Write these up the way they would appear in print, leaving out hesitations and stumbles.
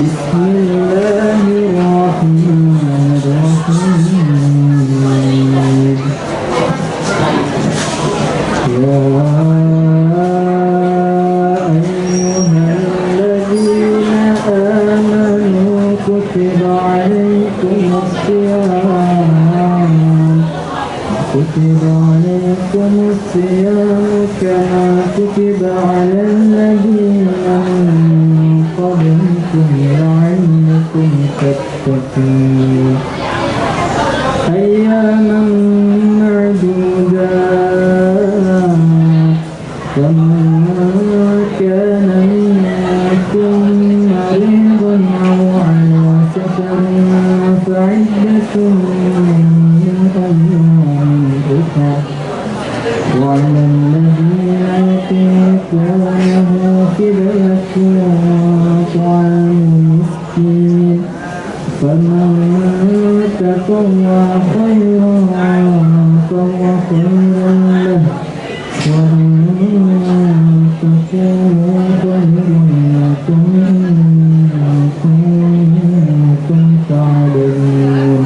بسم الله الرحمن الرحيم يا أيها الذين آمنوا كتب عليكم الصيام كما كتب على الذين من قبلكم لعلكم تتقون أياما معدودات فمن كان منكم مريضا أو على سفر فعدة من أيام أخرى وعلى الذين يطيقونه فدية طعام مسكين فمن تطوع خيرا فهو خير له وأن تصوموا خير لكم إن كنتم تعلمون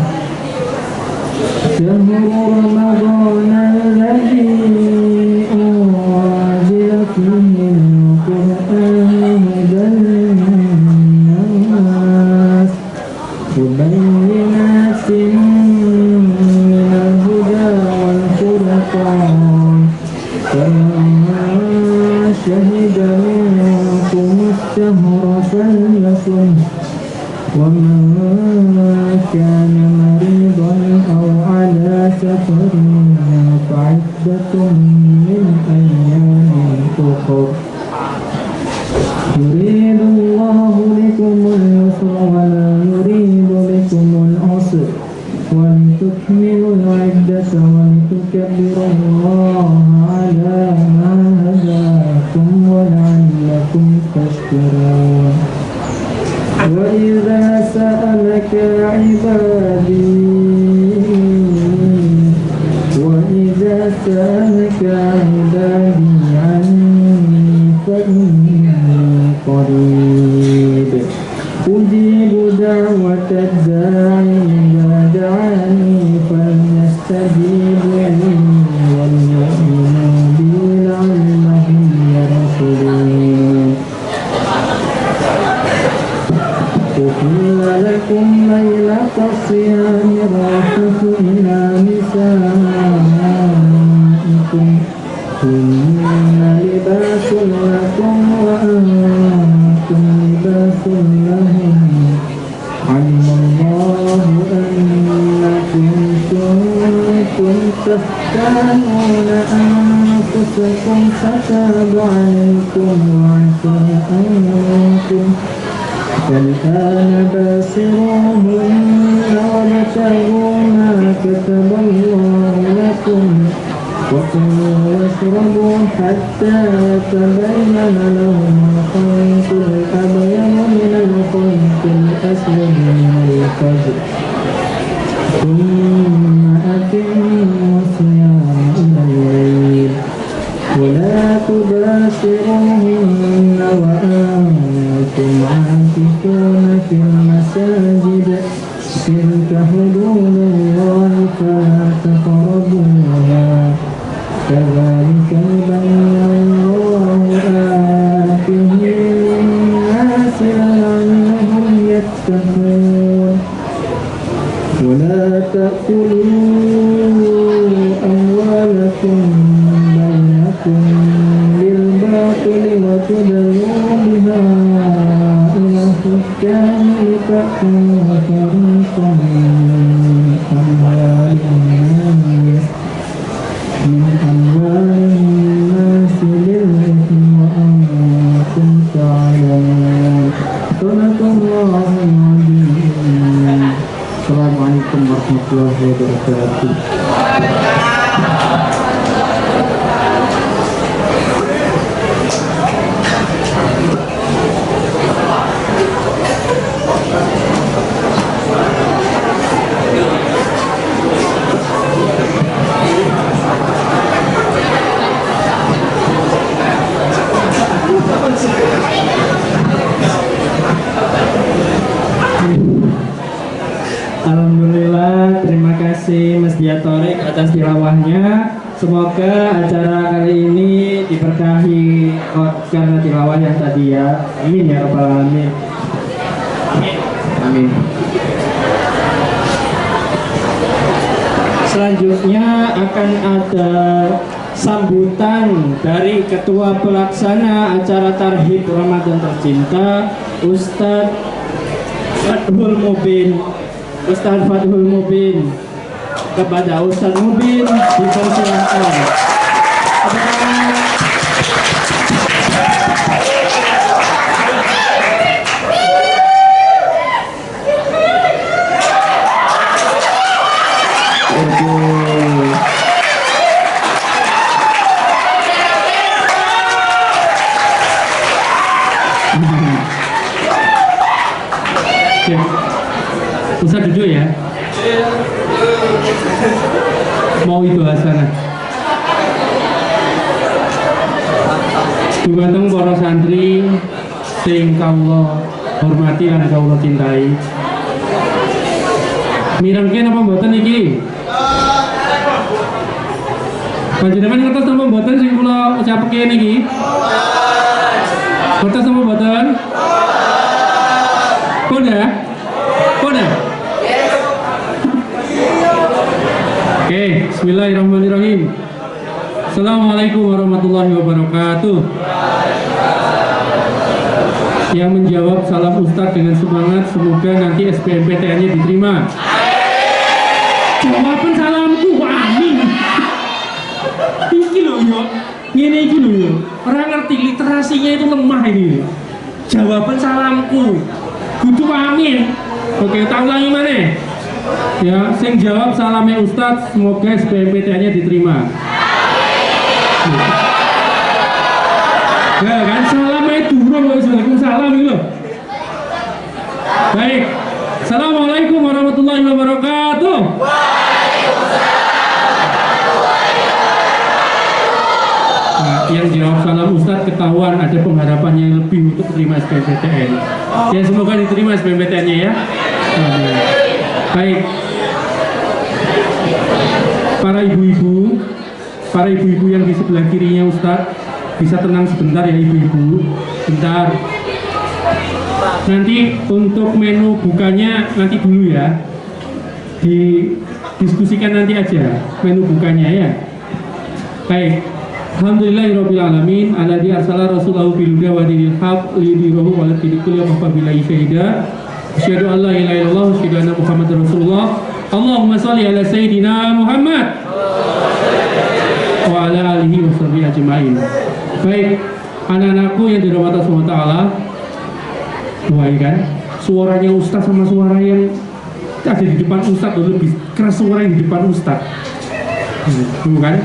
شهر رمضان الذي أنزل فيه القرآن هدى للناس وبينات من الهدى والفرقان فمن شهد منكم الشهر فليصم ومن كان مريضا أو على سفر فعدة من أيام أخر يريد الله بكم اليسر ولا يريد بكم العسر ولتكملوا العدة ولتكبروا الله على ما هداكم ولعلكم تشكرون وإذا سألك عبادي عني فإني قريب أجيب دعوة الداعي إذا دعاني فليستجيبوا لي وليؤمنوا بي لعلهم يرشدون أحل لكم ليلة الصيام الرفث إلى نسائكم هن لباس لكم وأنتم لباس لهم علم الله أنكم كنتم تختانون أنفسكم فتاب عليكم وعفى عنكم فالآن باشروهن وابتغوا ما كتب الله لكم وكلوا واشربوا حتى يتبين لهم الخيط الأبيض من الخيط الأسود من الفجر ثم أتموا الصيام إلى الليل ولا تباشروهن وأنتم عاكفون في المساجد تلك حدود الله فلا تقربوها كذلك يبين الله آياته للناس لعلهم يتقون ولا تأكلوا أموالكم بينكم بالباطل وتدلوا بها إلى الحكام لتأكلوا فريقا من أموال الناس بالإثم وأنتم تعلمون صدق الله العظيم. السلام عليكم ورحمة الله وبركاته. Alhamdulillah, terima kasih Mas Diatorik atas tilawahnya. Semoga acara kali ini diberkahi karena tilawah yang tadi ya. Amin ya rabbal alamin. Amin. Selanjutnya akan ada sambutan dari Ketua Pelaksana acara Tarhib Ramadan Tercinta, Ustadz Fathul Mubin. Ustadz Fathul Mubin. Kepada Ustadz Mubin dipersilakan. Ustaz duduk ya. Mau itu asana. Dumateng para santri sing kawula hormati lan kawula cintai. Mirengke napa mboten iki? Panjenengan ngertos napa mboten sing kula ucapke niki? Ngertos napa mboten? Koda? Koda? Oke, bismillahirrahmanirrahim. Assalamualaikum warahmatullahi wabarakatuh. Yang menjawab salam Ustadz dengan semangat, semoga nanti SBMPTN-nya diterima. Jawaban salamku, amin. Iki lho yo, ngene iki lho yo. Orang ngerti literasinya itu lemah ini. Jawaban salamku, kudu amin. Oke, tak ulangi mana? Ya, sing jawab salamnya Ustadz, semoga SBMPTN-nya diterima. Ya kan, salamnya durung loh, salam gitu. Baik, Assalamualaikum warahmatullahi wabarakatuh. Nah, yang jawab salam Ustadz ketahuan ada pengharapan yang lebih untuk terima SBMPTN. Ya, semoga diterima SBMPTN-nya ya. Baik, para ibu-ibu yang di sebelah kirinya Ustadz bisa tenang sebentar ya ibu-ibu, bentar. Nanti untuk menu bukanya nanti dulu ya, didiskusikan nanti aja menu bukanya ya. Baik, alhamdulillahirobbilalamin, alladzi arsala rasulahu bil huda wa dinil haq liyudhhirahu 'alad dini kulli wa kafa billahi syahida. Asyhadu an la ilaha illallah wa asyhadu anna Muhammadar Rasulullah. Allahumma shalli ala sayyidina Muhammad wa ala alihi wa sahbihi ajmain. Baik, anak-anakku yang dirahmati Allah SWT, wah kan, suaranya Ustadz sama suara yang ada di depan Ustadz lebih keras suara yang di depan Ustadz. Tuh kan?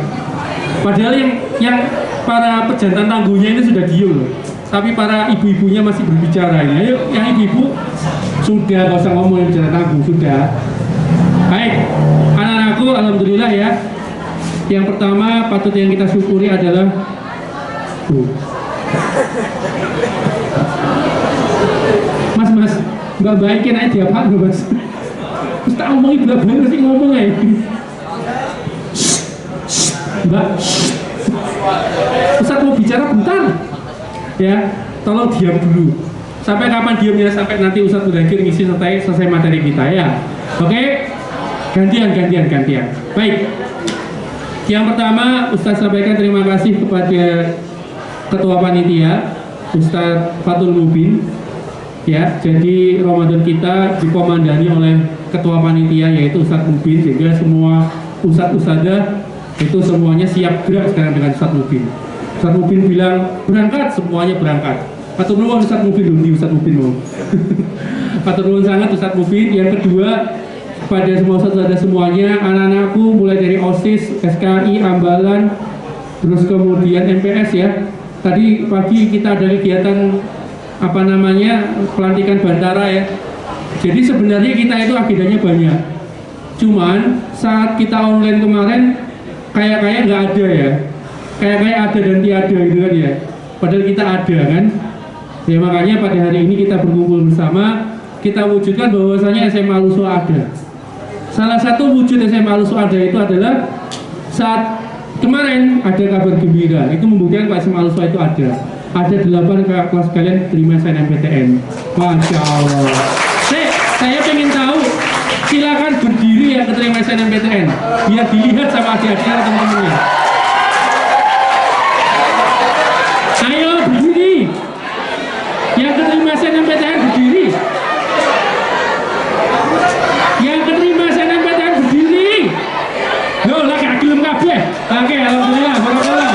Padahal yang para pejantan tangguhnya ini sudah diem loh. Tapi para ibu-ibunya masih berbicara ini. Ayo, yang ibu-ibu sudah, gak usah ngomong yang jangan tangguh, sudah. Baik, anak-anakku, alhamdulillah ya. Yang pertama patut yang kita syukuri adalah Mas, mbak baikin aja tiap hari Mas. Terus tak ngomongin belakang mesti ngomong aja. Mbak, Ustadz mau bicara bentar. Ya, tolong diam dulu. Sampai kapan diamnya? Sampai nanti Ustadz berakhir ngisi selesai materi kita ya. Oke? Gantian. Baik. Yang pertama, Ustadz sampaikan terima kasih kepada Ketua Panitia, Ustadz Fathul Mubin. Ya, jadi Ramadan kita dikomandani oleh Ketua Panitia yaitu Ustadz Mubin, sehingga semua Ustadz-Ustadzah itu semuanya siap gerak sekarang dengan Ustadz Mubin. Ustadz Mubin bilang berangkat, semuanya berangkat. Fathul Mubin Ustadz Mubin dulu, Ustadz Mubin mau. Fathul Mubin sangat Ustadz Mubin. Yang kedua, pada semua Ustadz semuanya, anak-anakku mulai dari OSIS, SKI, Ambalan, terus kemudian MPS ya. Tadi pagi kita ada kegiatan pelantikan Bantara ya. Jadi sebenarnya kita itu agendanya banyak. Cuman saat kita online kemarin kayak nggak ada ya. Kayak ada dan tiada gitu kan ya. Padahal kita ada kan. Ya makanya pada hari ini kita berkumpul bersama, kita wujudkan bahwasanya SMA Luswa ada. Salah satu wujud SMA Al-Usul ada itu adalah saat kemarin ada kabar gembira, itu membuktikan Pak SMA Al-Usul itu ada 8 kakak kelas kalian terima SNMPTN. Masya Allah. Saya pengen tahu, silakan berdiri yang keterima SNMPTN biar dilihat sama adik-adiknya atau teman-temannya. Ayo berdiri. Yang keterima SNMPTN berdiri. Yang keterima SNMPTN berdiri. Loh, lah gak gelem kabeh. Oke, alhamdulillah, barakallah.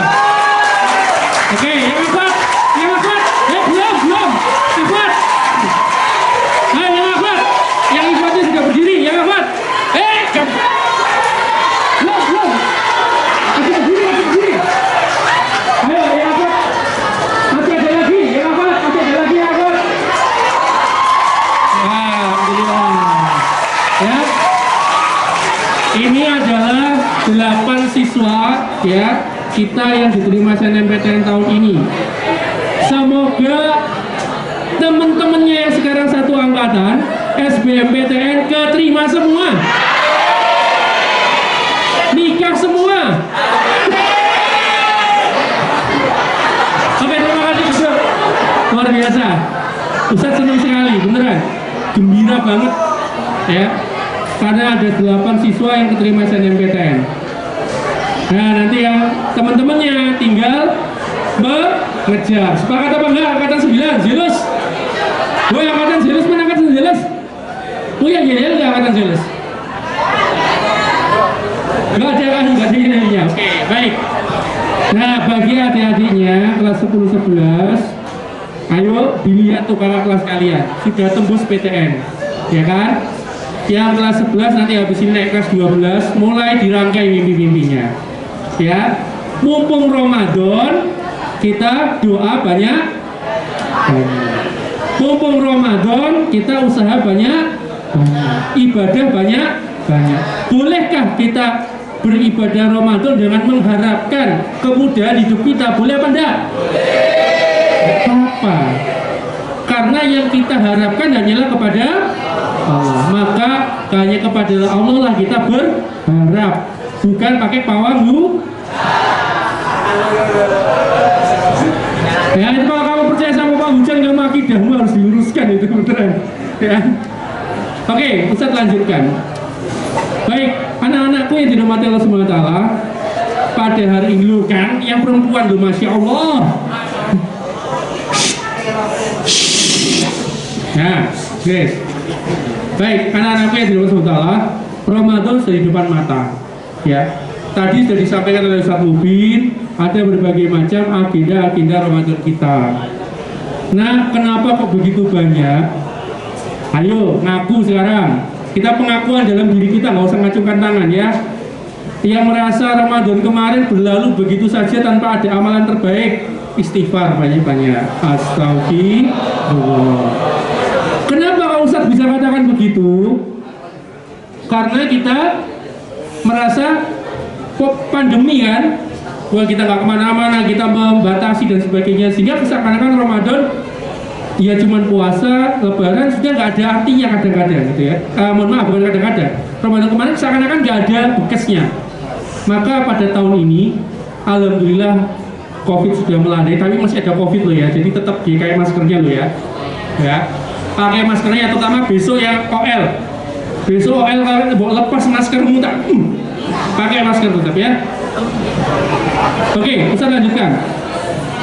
Oke, yang abad. Belum. Abad. Ayo yang abad. Yang abadnya sudah berdiri, yang abad. Belum. Masih berdiri. Ayo, yang abad. Masih ada lagi, yang abad. Alhamdulillah. Ya. Ini adalah 8 siswa ya kita yang diterima SNMPTN tahun ini. Semoga teman-temannya yang sekarang satu angkatan SBMPTN keterima semua, nikah semua. Oke, terima kasih Ustaz, luar biasa. Ustaz senang sekali, beneran gembira banget ya, karena ada 8 siswa yang keterima SNMPTN. Nah, nanti yang teman-temannya tinggal mengejar. Sepakat apa enggak? Angkatan 9, Zelus. Woi, angkatan Zelus, mana angkatan Zelus? Oh ya, enggak angkatan Zelus. Enggak ada ininya. Oke, baik. Nah, bagi adik-adiknya kelas 10-11, ayo dilihat tuh kakak kelas kalian sudah tembus PTN, ya kan? Yang kelas 11 nanti habis ini naik kelas 12, mulai dirangkai mimpi-mimpinya. Ya, mumpung Ramadan kita doa banyak. Mumpung Ramadan kita usaha banyak, ibadah banyak. Bolehkah kita beribadah Ramadan dengan mengharapkan kemudahan hidup kita? Boleh apa enggak? Apa? Karena yang kita harapkan hanyalah kepada Allah. Maka hanya kepada Allah lah kita berharap, bukan pakai pawang lu. Ya, itu kalau kamu percaya sama Pak Hujan, kamu akidahmu harus diluruskan itu beneran. Ya. Oke, Ustaz lanjutkan. Baik, anak-anakku yang dirahmati Allah Subhanahu wa taala, pada hari ini lu kan yang perempuan lu, Masya Allah. Nah, guys. Baik, anak-anakku yang dirahmati Allah Subhanahu wa taala, Ramadan sudah di depan mata. Ya. Tadi sudah disampaikan oleh Ustaz Mubin, ada berbagai macam agenda Ramadan kita. Nah, kenapa kok begitu banyak? Ayo, ngaku sekarang. Kita pengakuan dalam diri kita, nggak usah ngacungkan tangan ya. Yang merasa Ramadan kemarin berlalu begitu saja tanpa ada amalan terbaik, istighfar banyak-banyak. Astagfirullah. Kenapa Pak Ustaz bisa katakan begitu? Karena kita merasa pandemi kan, wah kita nggak kemana-mana, kita membatasi dan sebagainya, sehingga seakan-akan Ramadan ya cuman puasa, lebaran sudah nggak ada artinya kadang-kadang gitu ya. Mohon maaf, bukan kadang-kadang, Ramadan kemarin seakan-akan nggak ada bekasnya. Maka pada tahun ini alhamdulillah COVID sudah melandai, tapi masih ada COVID loh ya, jadi tetap pakai maskernya loh ya, pakai maskernya, terutama besok yang OL. Besok OL kalau lepas maskermu tak pakai masker tetap ya. Oke, Ustaz lanjutkan.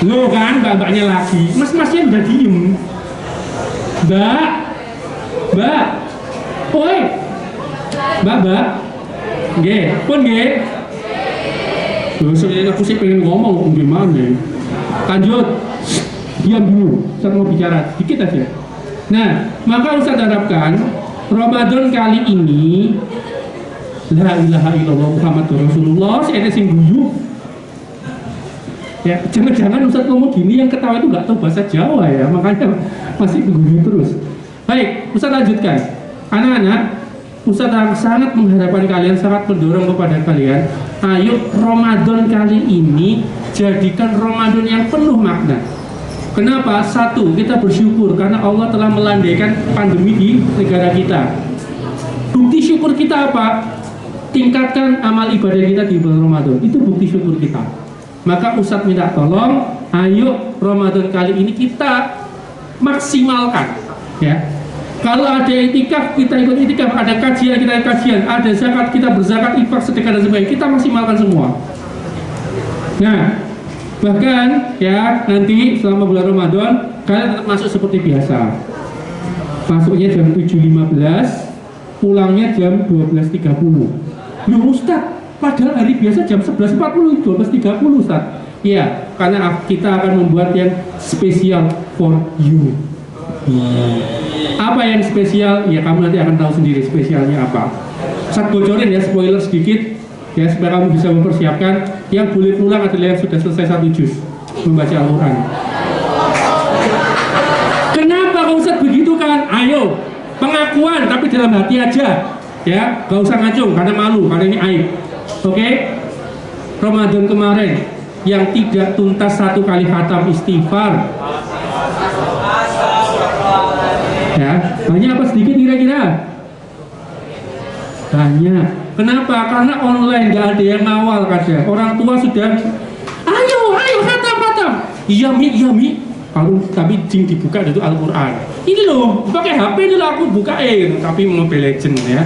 Loh kan, mbak-mbaknya lagi, mas-masnya udah diem. Mbak, oi, mbak, nggih, pun nggih. Loh, sebenarnya aku sih pengen ngomong, gimana? Lanjut, diam dulu, Ustaz mau bicara, dikit aja. Nah, maka Ustaz harapkan Ramadan kali ini la ilaha illallah Muhammadur Rasulullah, saya ada sing guyu. Ya, jangan-jangan Ustaz ngomong gini yang ketawa itu nggak tahu bahasa Jawa ya, makanya masih guyu terus. Baik, Ustaz lanjutkan. Anak-anak, Ustaz sangat mengharapkan kalian, sangat mendorong kepada kalian, ayo Ramadan kali ini jadikan Ramadan yang penuh makna. Kenapa? Satu, kita bersyukur karena Allah telah melandaikan pandemi di negara kita. Bukti syukur syukur kita apa? Tingkatkan amal ibadah kita di bulan Ramadan. Itu bukti syukur kita. Maka Ustadz minta tolong, ayo Ramadan kali ini kita maksimalkan, ya. Kalau ada itikaf, kita ikut itikaf, ada kajian, kita ikut kajian, ada zakat, kita berzakat, infak, sedekah dan sebagainya, kita maksimalkan semua. Nah, bahkan ya nanti selama bulan Ramadan kalian tetap masuk seperti biasa. Masuknya jam 7.15, pulangnya jam 12.30. Loh Ustaz, padahal hari biasa jam 11.40, 12.30 Ustaz. Iya, karena kita akan membuat yang spesial for you. Apa yang spesial? Ya kamu nanti akan tahu sendiri spesialnya apa. Saya bocorin ya, spoiler sedikit ya, supaya kamu bisa mempersiapkan. Yang boleh pulang adalah yang sudah selesai 1 juz membaca Al-Quran. Kenapa kau Ustaz begitu kan? Ayo, pengakuan tapi dalam hati aja ya, gak usah ngacung karena malu, karena ini aib. Oke? Ramadan kemarin yang tidak tuntas 1 kali khatam istighfar, ya, banyak apa sedikit kira-kira? Banyak. Kenapa? Karena online nggak ada yang ngawal kadang. Orang tua sudah, ayo khatam. Iya mi. Kalau tapi jing dibuka itu Al-Quran. Ini loh, pakai HP ini loh aku bukain, tapi Mobile Legend ya.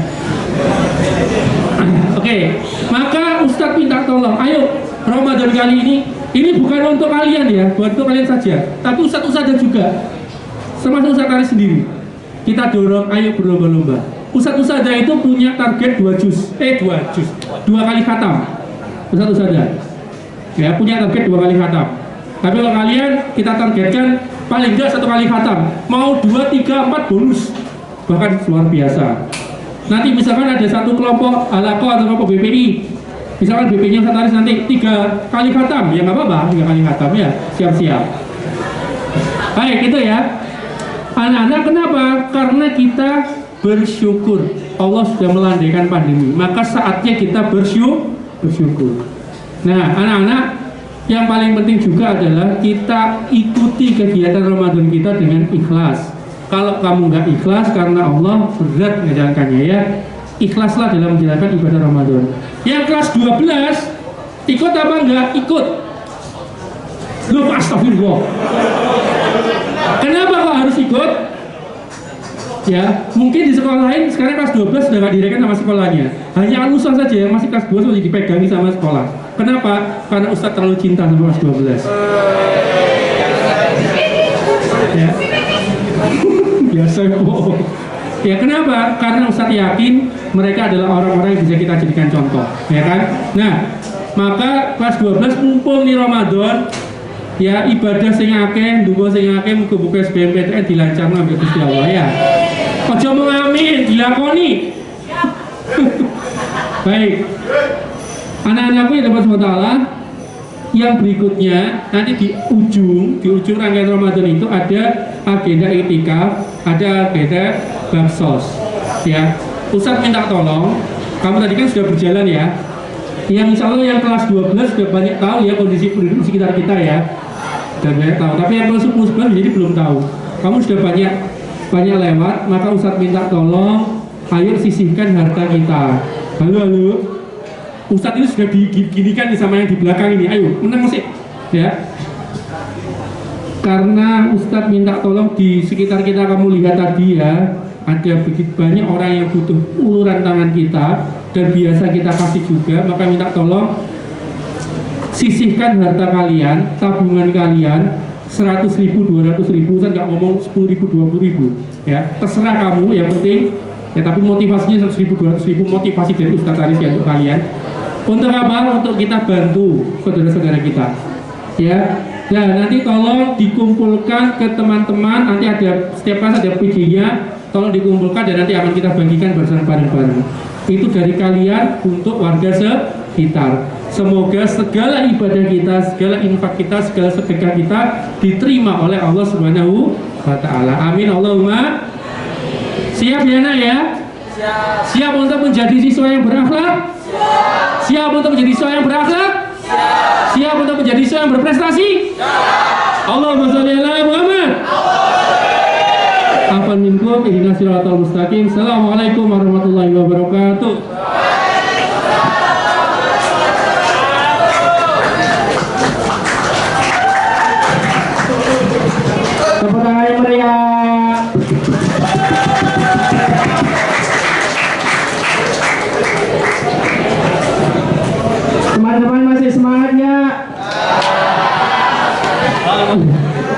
Oke, maka Ustadz minta tolong, ayo Ramadan kali ini bukan untuk kalian ya, buat untuk kalian saja, tapi Ustadz juga, termasuk Ustadz Aris sendiri. Kita dorong, ayo berlomba-lomba. Ustadz itu punya target 2 kali khatam. Ustadz ya punya target 2 kali khatam. Tapi kalau kalian kita targetkan paling enggak 1 kali khatam, mau 2, 3, 4 bonus, bahkan luar biasa. Nanti misalkan ada satu kelompok alaqo atau kelompok BPI, misalkan BPI-nya Ustadz Aris nanti 3 kali khatam, ya nggak apa-apa, 3 kali khatam ya, siap-siap. Baik, itu ya. Anak-anak kenapa? Karena kita bersyukur Allah sudah melandaikan pandemi, maka saatnya kita bersyukur. Nah, anak-anak, yang paling penting juga adalah kita ikuti kegiatan Ramadan kita dengan ikhlas. Kalau kamu nggak ikhlas karena Allah berat menjalankannya ya, ikhlaslah dalam menjalankan ibadah Ramadan. Yang kelas 12 ikut apa enggak? Ikut. Loh, astagfirullah. Kenapa kok harus ikut? Ya, mungkin di sekolah lain sekarang kelas 12 sudah nggak direken sama sekolahnya. Hanya Al-Ustaz saja yang masih kelas 2 masih dipegangi sama sekolah. Kenapa? Karena Ustaz terlalu cinta sama kelas 12. Ya. Biasa kok. Ya kenapa? Karena Ustaz yakin mereka adalah orang-orang yang bisa kita jadikan contoh, ya kan? Nah, maka kelas 12 mumpung nih Ramadan, ya ibadah sing akeh, ndonga sing akeh, muga-muga SBMPTN dilancarno ambek Gusti Allah ya. Aja mung amin, dilakoni. Baik. Anak-anakku yang dapat SWT, yang berikutnya nanti di ujung rangkaian Ramadan itu ada agenda itikaf, ada agenda baksos. Ya, Ustadz minta tolong, kamu tadi kan sudah berjalan ya. Yang insya Allah yang kelas 12 sudah banyak tahu ya kondisi penduduk di sekitar kita ya. Dan banyak tahu, tapi yang kelas 10 jadi belum tahu. Kamu sudah banyak lewat, maka Ustadz minta tolong, ayo sisihkan harta kita. Halo. Ustadz ini sudah diginikan nih sama yang di belakang ini. Ayo, menang musik ya. Karena Ustadz minta tolong di sekitar kita, kamu lihat tadi ya, ada begitu banyak orang yang butuh uluran tangan kita dan biasa kita kasih juga, maka minta tolong sisihkan harta kalian, tabungan kalian 100.000, 200.000, saya nggak ngomong 10.000, 20.000 ya, terserah kamu, yang penting ya, tapi motivasinya 100.000, 200.000 motivasi dari Ustadz Aris ya untuk kalian. Untuk apa? Untuk kita bantu saudara-saudara kita ya. Nah, nanti tolong dikumpulkan ke teman-teman, nanti ada setiap kelas ada PJ-nya, tolong dikumpulkan dan nanti akan kita bagikan bareng-bareng. Itu dari kalian untuk warga sekitar. Semoga segala ibadah kita, segala infak kita, segala sedekah kita diterima oleh Allah Subhanahu wa Ta'ala. Amin Allahumma. Siap ya nak ya? Siap untuk menjadi siswa yang berakhlak? Siap untuk menjadi siswa yang berakhlak? Siap untuk menjadi siswa yang berprestasi? Allahumma sholli ala Muhammad. afwan minkum, ihdinas siratal mustaqim. Assalamualaikum warahmatullahi wabarakatuh. Tepuk tangan yang meriah. Teman-teman masih semangat nggak?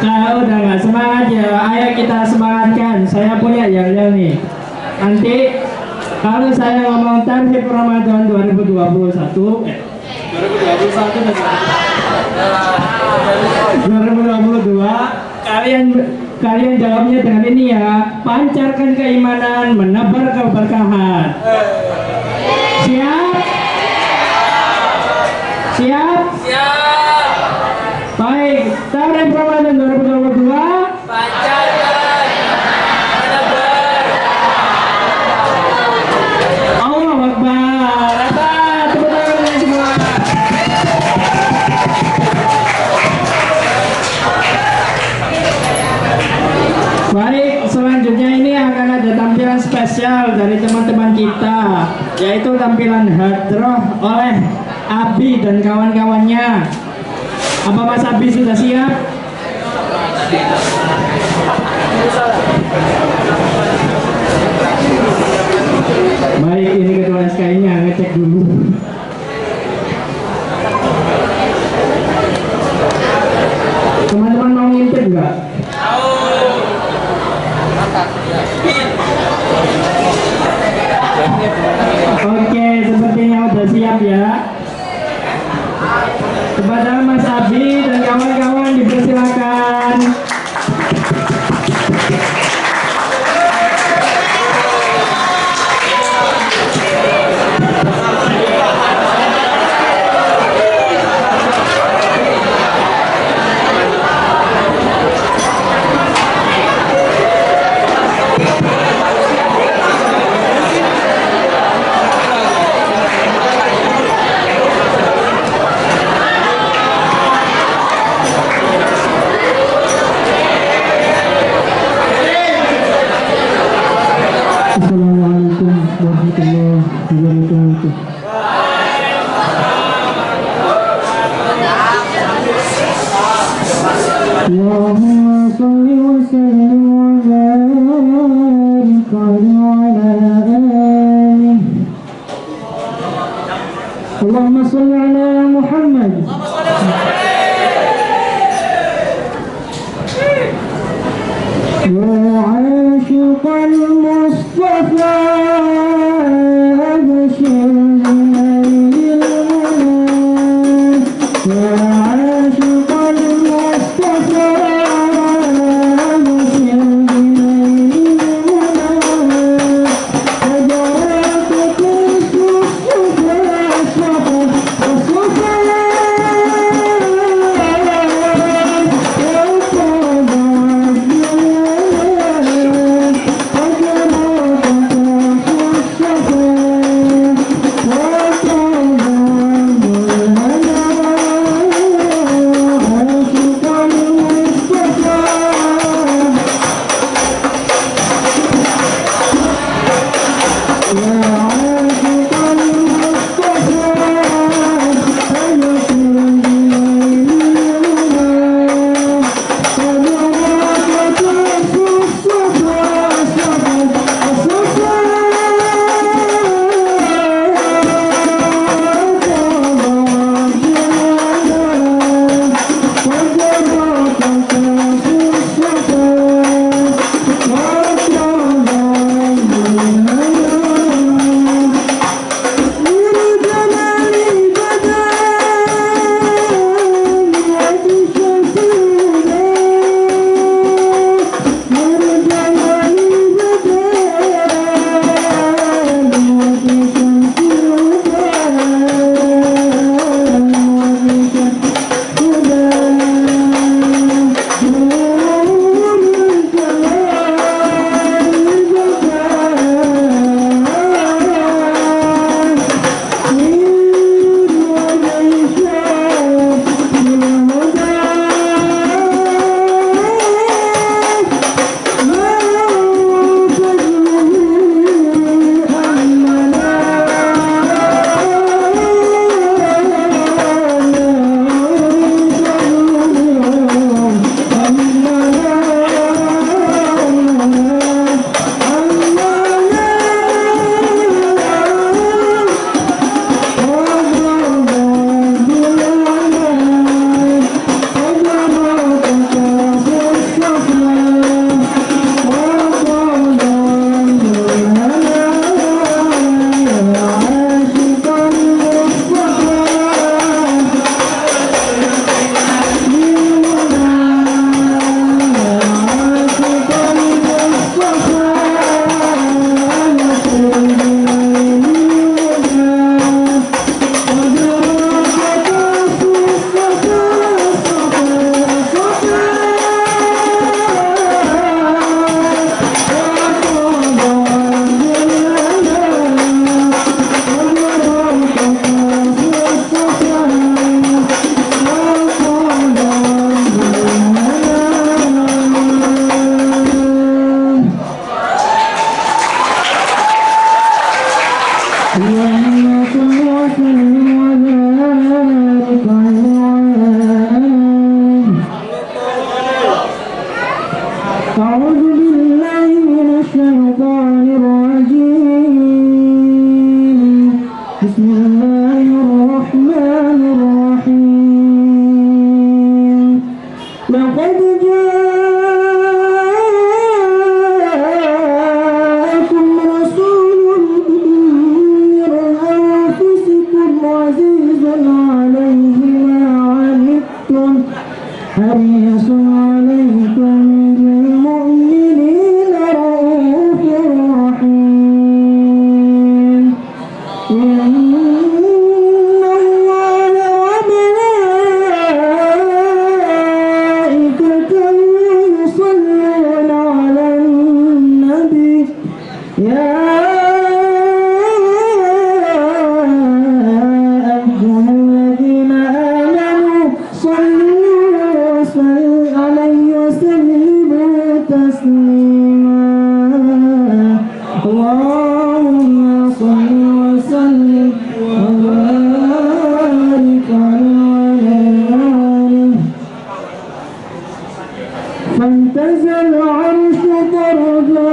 Kalau udah nggak semangat ya, ayo kita semangatkan. Saya punya yel-yel nih. Nanti kalau saya ngomong Tarhib Ramadan 2021, 2022, kalian jawabnya dengan ini ya. Pancarkan keimanan, menebar keberkahan. Siap? Siap? Siap. Baik, Tarhib Ramadan 2022. Pancarkan, menebar. Allahu Akbar. Apa? Tepuk tangan semua. Baik, selanjutnya ini akan ada tampilan spesial dari teman-teman kita, yaitu tampilan hadroh oleh Abi dan kawan-kawannya. Apa Mas Abi sudah siap? Baik, ini ketua SKI-nya ngecek dulu. Teman-teman mau ngintip nggak? Oke, sepertinya udah siap ya. Kepada Mas Abi dan kawan-kawan dipersilakan. Assalamualaikum warahmatullahi wabarakatuh. Allahumma salli wa sallim wa barik ala alihi. Allahumma salli ala Muhammad. وعاشق المصطفى أبشر بنيل المنى وعاشق المصطفى أبشر بنيل المنى فجرت كنت الصفا الصفا اللهم صل وسلم وبارك عليه. أعوذ بالله من الشيطان الرجيم. بسم الله الرحمن الرحيم. لقد جاءكم رسول من أنفسكم عزيز عليه ما عنتم حريص عليكم بالمؤمنين رؤوف رحيم. إن الله وملائكته يصلون على النبي يا أيها الذين آمنوا صلوا عليه وسلموا تسليما. اللهم صل وسلم وبارك عليه. فانتزع العرش ضربا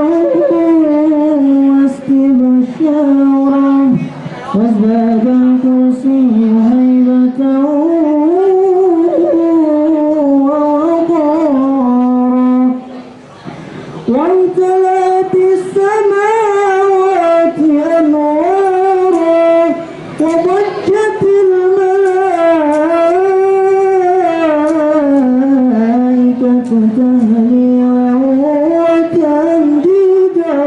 واستبشارا وازداد الكرسي هيبة ووقارا وامتلأت السماوات أنوارا وضجت الملائكة تهليلا وتمجيدا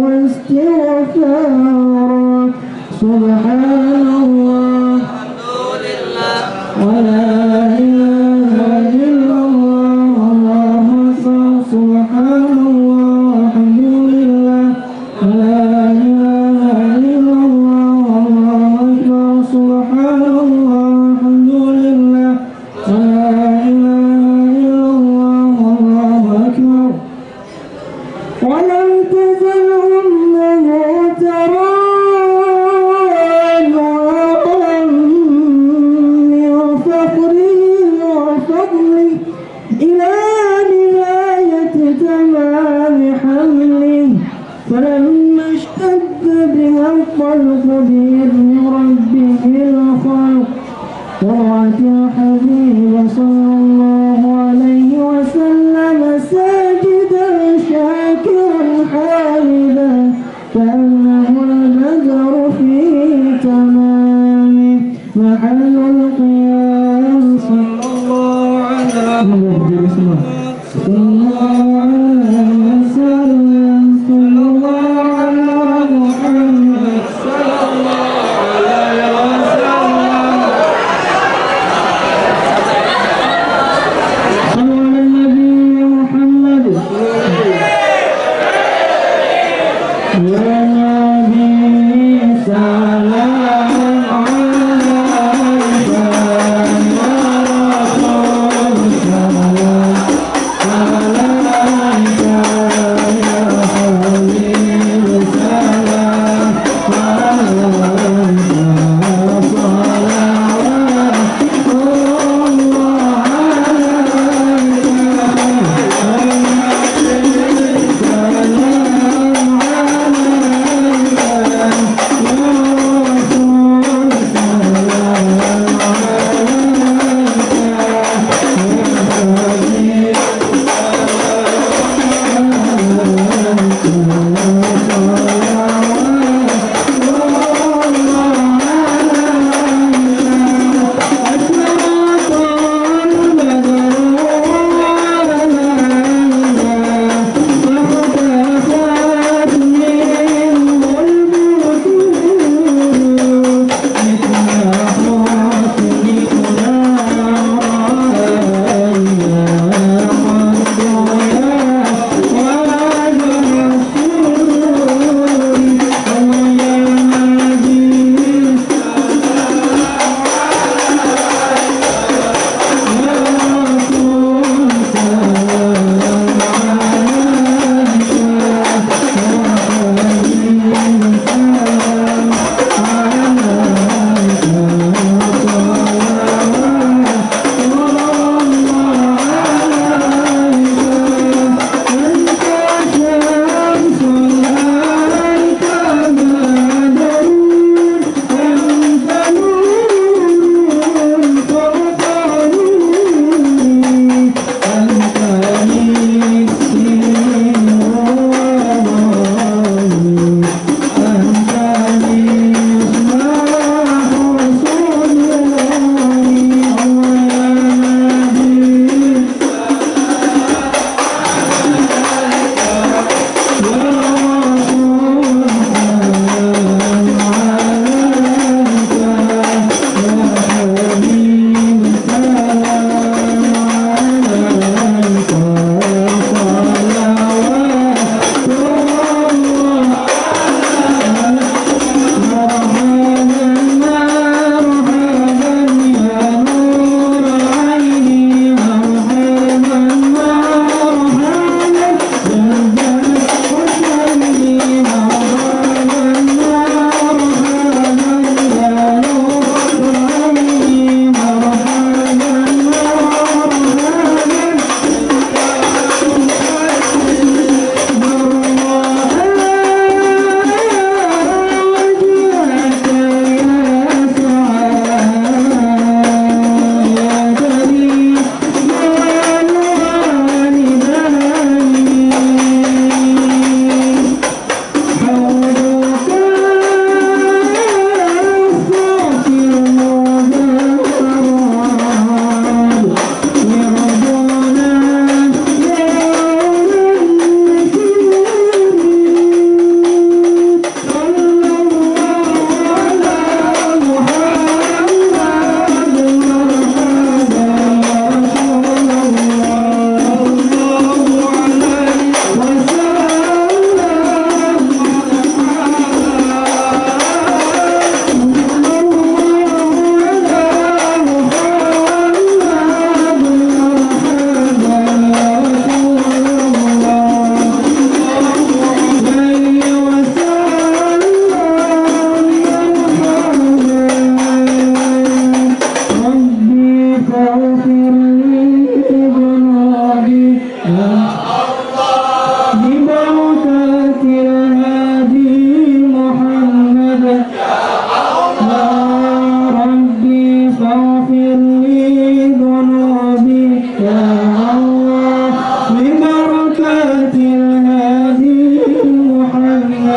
واستغفارا. سبحان الله ولا إله إلا الله والله أكبر. سبحان الله والحمد لله ولا إله إلا الله والله أكبر. سبحان الله والحمد لله ولا إله إلا الله والله أكبر. ولم تزل أمه تراجعا من فخره وفضله إلى نهاية تمام حمله. فلما اشتد بها الخلق بإذن ربه الخلق طلعت الحبيب صلى الله عليه وسلم ساجدا شاكرا حامدا كأنه البدر في تمامه. محل القيام صلى الله على محمد صلى الله عليه وسلم. صلى الله على محمد صلى الله عليه وسلم. صلوا على النبي محمد. يا نبي سلام عليك يا رسول سلام عليك يا حبيب سلام عليك صلوات الله عليك.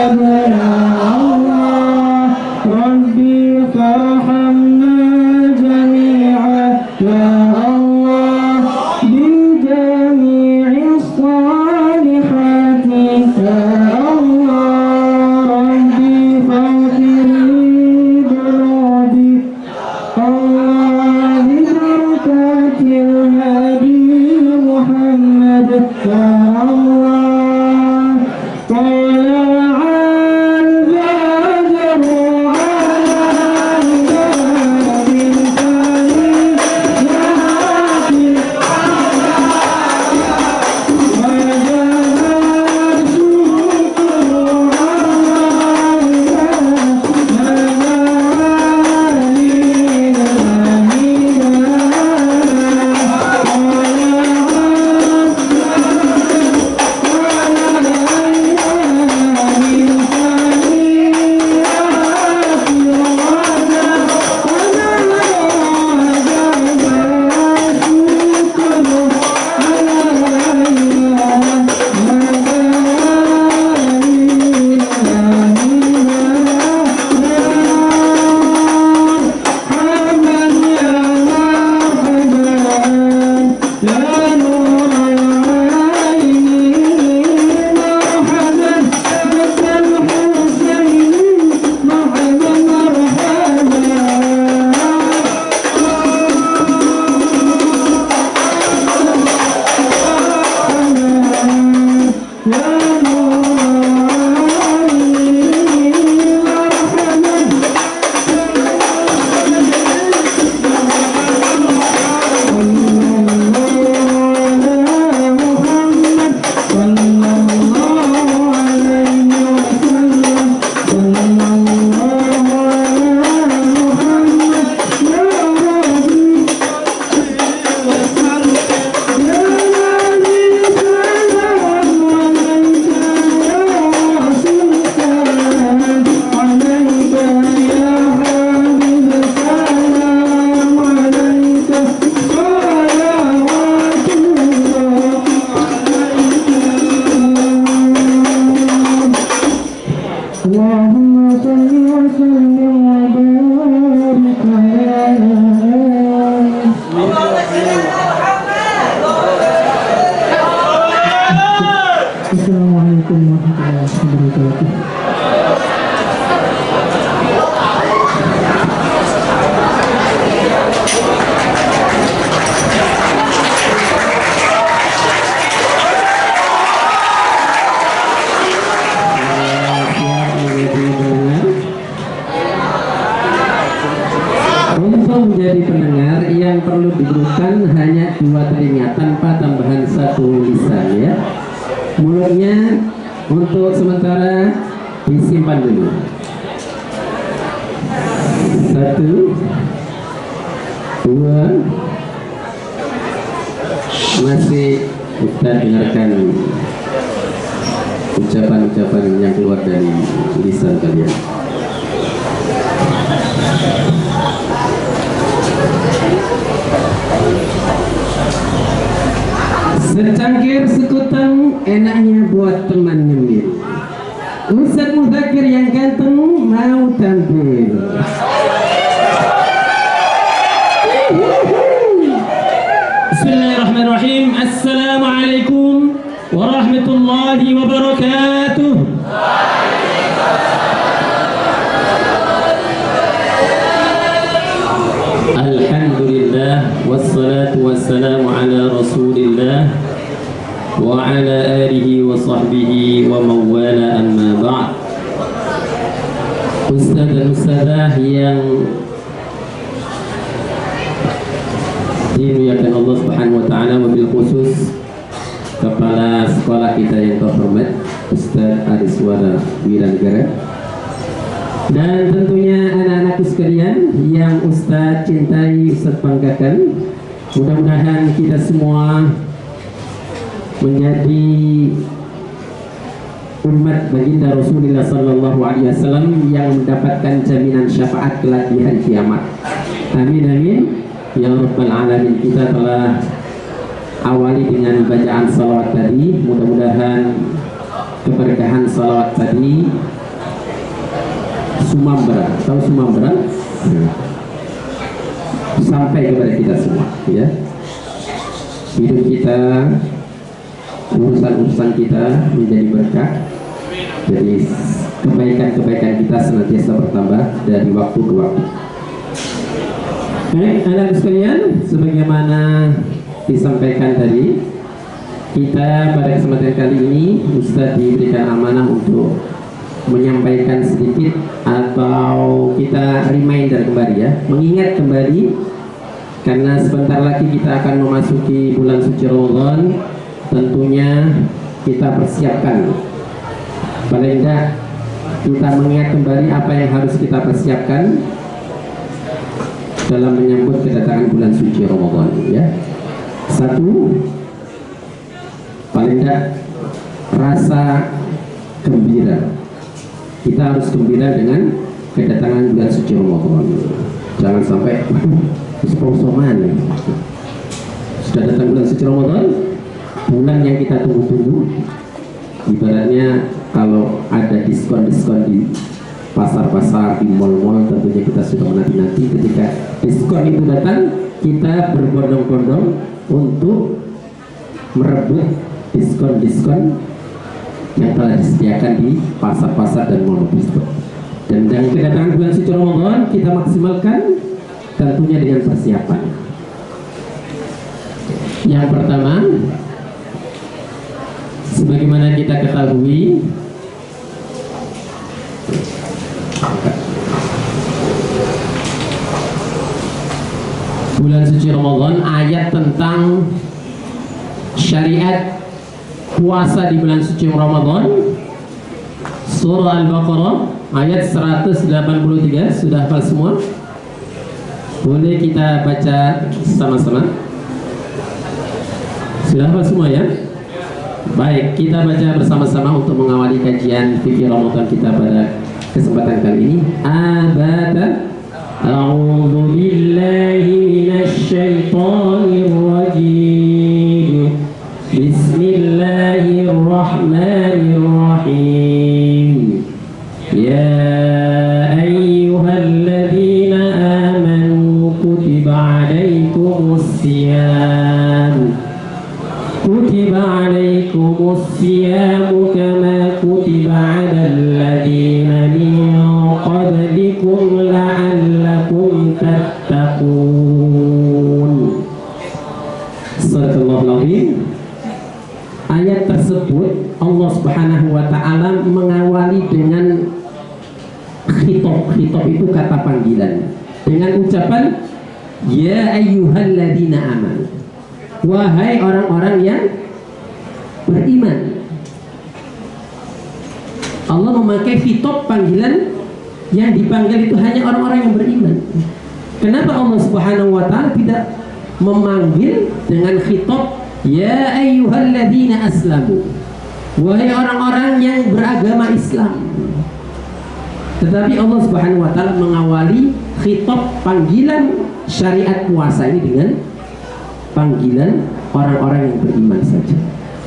يا الله ربي فارحمنا جميعا يا الله بجميع الصالحات يا الله ربي فاغفر لي ذنوبي الله ببركات الهادي محمد يا الله طلع البدر علينا بالفريضة اللهم صل وسلم وبارك على Assalamualaikum warahmatullahi wabarakatuh. Untuk menjadi pendengar yang perlu diberikan hanya 2 telinga tanpa tambahan 1 lisan ya. Mulutnya untuk sementara disimpan dulu. 1, 2, masih kita dengarkan ucapan-ucapan yang keluar dari lisan kalian. Secangkir sekutang enaknya buat teman nyemil. Ustaz Mudzakir yang ganteng mau tampil. Bismillahirrahmanirrahim. Assalamualaikum warahmatullahi wabarakatuh. Alhamdulillah wassalatu wassalamu ala Rasulillah wa ala alihi wa sahbihi wa mawala amma ba'd. Ustaz dan ustazah yang dimuliakan Allah Subhanahu wa taala, wabil khusus kepala sekolah kita yang terhormat Ustaz Ariswara Wiranegara, dan tentunya anak-anakku sekalian yang Ustaz cintai, Ustaz banggakan. Mudah-mudahan kita semua menjadi umat baginda Rasulullah sallallahu alaihi wasallam yang mendapatkan jaminan syafaat kelak di hari kiamat. Amin amin ya rabbal alamin. Kita telah awali dengan bacaan salawat tadi. Mudah-mudahan keberkahan salawat tadi Sumambra. Tahu Sumambra? Nah, sampai kepada kita semua, ya. Hidup kita, urusan-urusan kita menjadi berkah. Jadi kebaikan-kebaikan kita senantiasa bertambah dari waktu ke waktu. Baik, anak sekalian, sebagaimana disampaikan tadi, kita pada kesempatan kali ini Ustaz diberikan amanah untuk menyampaikan sedikit atau kita reminder kembali, ya, mengingat kembali, karena sebentar lagi kita akan memasuki bulan suci Ramadan. Tentunya kita persiapkan, paling tidak kita mengingat kembali apa yang harus kita persiapkan dalam menyambut kedatangan bulan suci Ramadan, ya. Satu, paling tidak rasa gembira. Kita harus gembira dengan kedatangan bulan suci Ramadan. Jangan sampai sponsor-man. Sudah datang bulan suci Ramadan, bulan yang kita tunggu-tunggu. Ibaratnya kalau ada diskon-diskon di pasar-pasar, di mal-mal, tentunya kita sudah menanti-nanti ketika diskon itu datang, kita berbondong-bondong untuk merebut diskon-diskon yang telah disediakan di pasar-pasar dan mal tersebut. Dan dengan kedatangan bulan suci Ramadan kita maksimalkan tentunya dengan persiapan. Yang pertama, sebagaimana kita ketahui, bulan suci Ramadan, ayat tentang syariat puasa di bulan suci Ramadan, surah Al-Baqarah ayat 183. Sudah hafal semua? Boleh kita baca sama-sama? Sudah hafal semua, ya? Baik, kita baca bersama-sama untuk mengawali kajian fikih Ramadan kita pada kesempatan kali ini. Abada a'udzu billahi minasy syaithanir rajim. Bismillahirrahmanirrahim. Ya ayyuhalladzina amanu kutiba alaikumus siyam. Kutiba alaikumus siyamu kama kutiba alal ladzina min qablikum la'allakum tattaqun. Sadaqallahul azim. Ayat tersebut Allah Subhanahu wa taala mengawali dengan khitab. Khitab itu kata panggilan dengan ucapan ya ayyuhalladzina amanu. Wahai orang-orang yang beriman. Allah memakai khitab panggilan, yang dipanggil itu hanya orang-orang yang beriman. Kenapa Allah Subhanahu wa taala tidak memanggil dengan khitab ya ayyuhalladzina aslamu, wahai orang-orang yang beragama Islam? Tetapi Allah Subhanahu wa taala mengawali khitab panggilan syariat puasa ini dengan panggilan orang-orang yang beriman saja.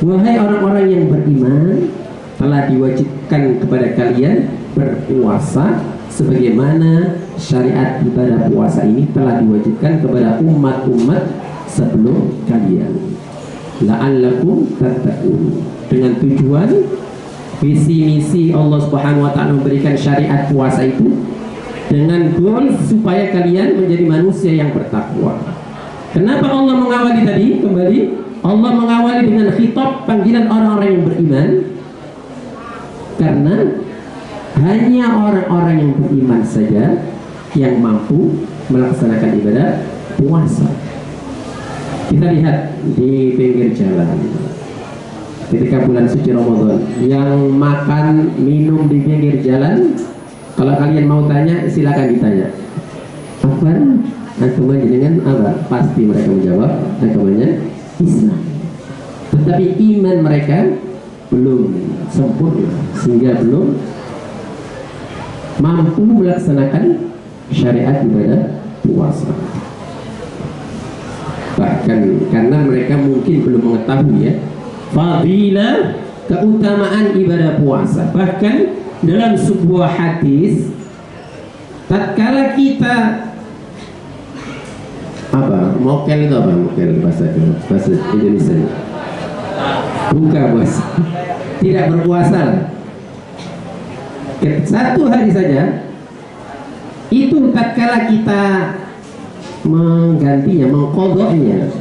Wahai orang-orang yang beriman, telah diwajibkan kepada kalian berpuasa sebagaimana syariat ibadah puasa ini telah diwajibkan kepada umat-umat sebelum kalian. La'allakum tattaqun. Dengan tujuan visi misi Allah Subhanahu wa taala memberikan syariat puasa itu dengan goal supaya kalian menjadi manusia yang bertakwa. Kenapa Allah mengawali tadi? Kembali, Allah mengawali dengan khitab panggilan orang-orang yang beriman, karena hanya orang-orang yang beriman saja yang mampu melaksanakan ibadah puasa. Kita lihat di pinggir jalan ketika bulan suci Ramadan, yang makan minum di pinggir jalan, kalau kalian mau tanya silakan ditanya, apa agama jenengan apa? Pasti mereka menjawab agamanya Islam. Tetapi iman mereka belum sempurna, sehingga belum mampu melaksanakan syariat ibadah puasa. Bahkan karena mereka mungkin belum mengetahui, ya, fadilah, keutamaan ibadah puasa. Bahkan dalam sebuah hadis tatkala kita apa mokel itu apa mokel bahasa Indonesia buka bos tidak berpuasa satu hari saja itu tatkala kita menggantinya mengkodoknya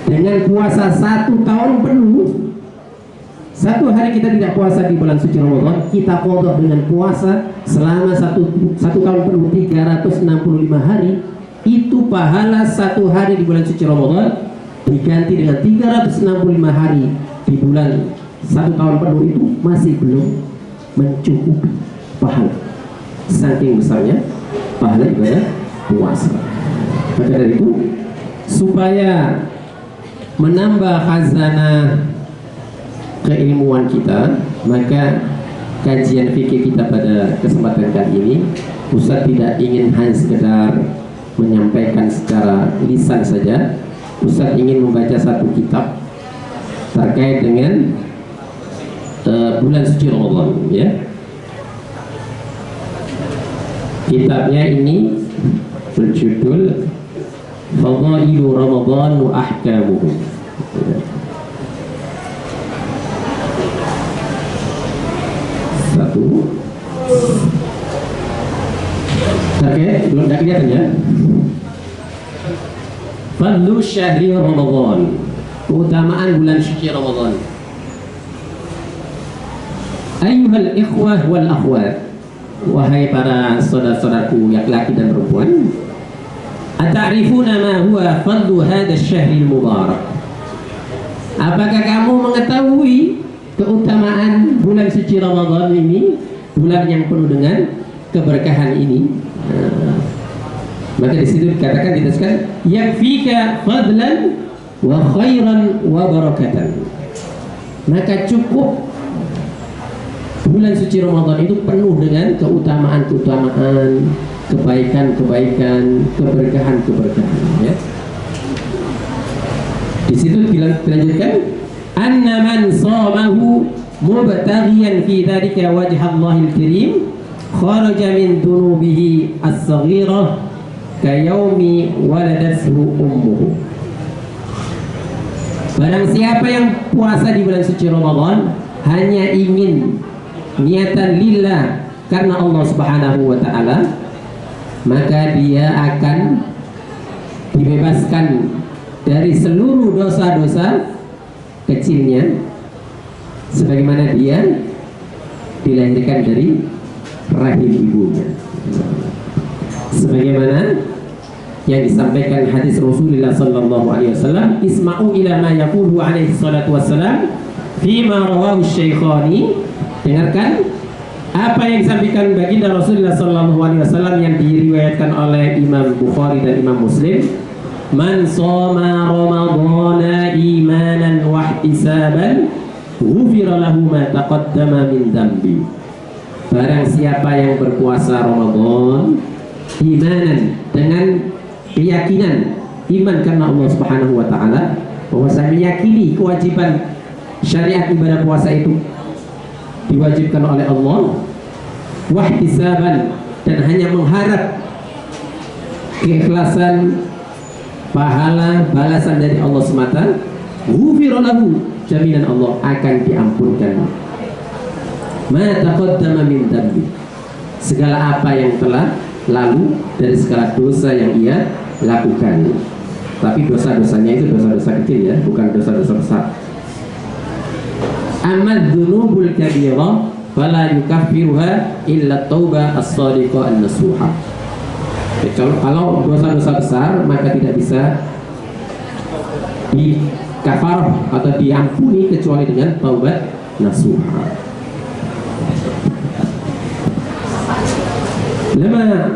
dengan puasa 1 tahun penuh. Satu hari kita tidak puasa di bulan suci Ramadan, kita kodok dengan puasa selama satu tahun penuh 365 hari. Itu pahala 1 hari di bulan suci Ramadan diganti dengan 365 hari di bulan 1 tahun penuh, itu masih belum mencukupi pahala. Saking besarnya pahala ibadah puasa. Maka dari itu, supaya menambah khazanah keilmuan kita, maka kajian fikih kita pada kesempatan kali ini Ustaz tidak ingin hanya sekedar menyampaikan secara lisan saja. Ustaz ingin membaca satu kitab terkait dengan bulan suci Ramadan, ya. Kitabnya ini berjudul Fadailu Ramadan wa Ahkamuhu. Satu. Oke, belum tak kelihatan ya. Fadlu syahri Ramadan, keutamaan bulan suci Ramadan. Ayyuhal ikhwah wal akhwat, wahai para saudara-saudaraku laki-laki dan perempuan, ata'rifuna ma huwa fadlu hadha asy-syahril mubarak? Apakah kamu mengetahui keutamaan bulan suci Ramadan ini, bulan yang penuh dengan keberkahan ini? Maka di situ dikatakan, dituliskan yakfika fadlan wa khairan wa barakatan. Maka cukup bulan suci Ramadan itu penuh dengan keutamaan-keutamaan, kebaikan-kebaikan, keberkahan-keberkahan, ya. Di situ dilanjutkan, anna man shamahu mubtaghiyan fi dzalika wajha Allahil karim kharaja min dunubihi as-saghirah kayaumi waladathu ummuhu. Barang siapa yang puasa di bulan suci Ramadan hanya ingin niatan lillah karena Allah Subhanahu wa taala, maka dia akan dibebaskan dari seluruh dosa-dosa kecilnya sebagaimana dia dilahirkan dari rahim ibunya. Sebagaimana yang disampaikan hadis Rasulullah sallallahu alaihi wasallam, isma'u ila ma yaqulu alaihi salatu wassalam fima rawahu Syaikhani. Dengarkan apa yang disampaikan baginda Rasulullah sallallahu alaihi wasallam yang diriwayatkan oleh Imam Bukhari dan Imam Muslim. Man shoma ramadhana imanan wa ihtisaban ghufira lahu ma taqaddama min dambi. Barang siapa yang berpuasa Ramadan imanan, dengan keyakinan, iman karena Allah Subhanahu wa taala, bahwa saya meyakini kewajiban syariat ibadah puasa itu diwajibkan oleh Allah, wahtisaban, dan hanya mengharap keikhlasan, pahala, balasan dari Allah semata, ghufira lahu, jaminan Allah akan diampunkan ma taqaddama min dambi, segala apa yang telah lalu dari segala dosa yang ia lakukan. Tapi dosa-dosanya itu dosa-dosa kecil, ya, bukan dosa-dosa besar. Amma dzunubul kabira fala yukaffiruha illa taubah as-shadiqah an-nasuha. Kalau dosa-dosa besar maka tidak bisa dikafarah atau diampuni kecuali dengan taubat nasuha. Lama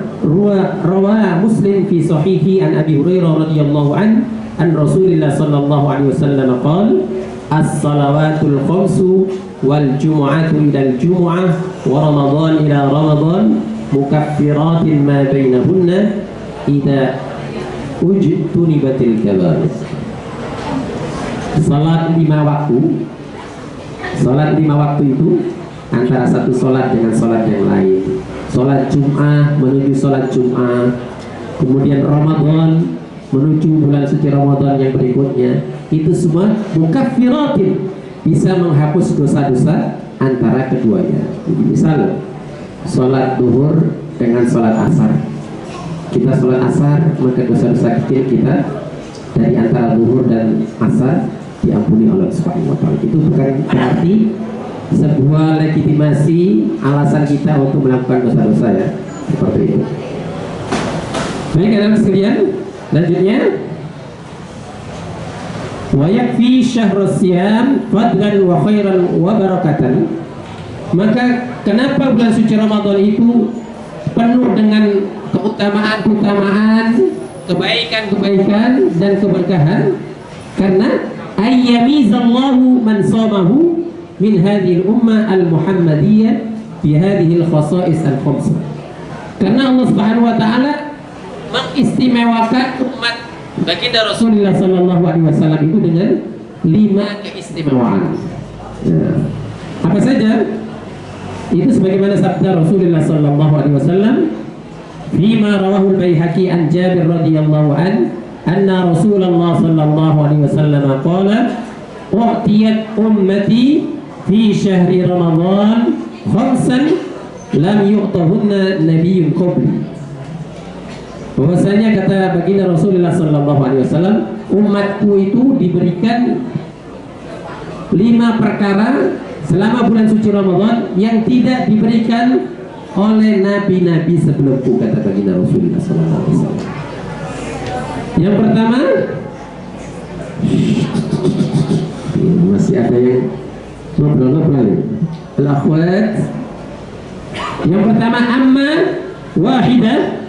rawa Muslim fi sahihi an Abi Hurairah radhiyallahu an Rasulillah sallallahu alaihi wasallam qala as-salawatul khamsu wal jumu'atu ila al-jumu'ah wa ramadan ila ramadan mukaffiratin ma bainahunna idza ujtunibatil kabair. Salat 5 waktu. Salat 5 waktu itu antara satu salat dengan salat yang lain. sholat Jum'ah menuju sholat Jum'ah, kemudian Ramadan menuju bulan suci Ramadan yang berikutnya, itu semua mukaffiratin, bisa menghapus dosa-dosa antara keduanya. Jadi misal sholat duhur dengan sholat asar, kita sholat asar maka dosa-dosa kecil kita dari antara duhur dan asar diampuni oleh Subhanahu wa ta'ala. Itu bukan berarti sebuah legitimasi alasan kita untuk melakukan dosa-dosa ya, seperti itu. Baik anak sekalian, lanjutnya wa yakfi syahrus siyam fadlan wa khairan wa barakatan. Maka kenapa bulan suci Ramadan itu penuh dengan keutamaan-keutamaan, kebaikan-kebaikan dan keberkahan? Karena ayyamizallahu man shamahu min hadhil ummah al-muhammadiyah bi hadhil khasa'is al-khamsah. Karena Allah Subhanahu wa taala mengistimewakan umat baginda Rasulullah sallallahu alaihi wasallam itu dengan 5 keistimewaan. Ya. Apa saja? Itu sebagaimana sabda Rasulullah sallallahu alaihi wasallam fima rawahu al-Baihaqi an Jabir radhiyallahu an anna Rasulullah sallallahu alaihi wasallam qala u'tiyat ummati fi syahri Ramadan khamsan lam yu'tahunna nabiyyun qabli. Bahwasanya kata baginda Rasulullah sallallahu alaihi wasallam, umatku itu diberikan 5 perkara selama bulan suci Ramadan yang tidak diberikan oleh nabi-nabi sebelumku, kata baginda Rasulullah sallallahu alaihi wasallam. Yang pertama, masih ada yang ngobrol-ngobrol ya. Al-akhwat. Yang pertama, amma wahidah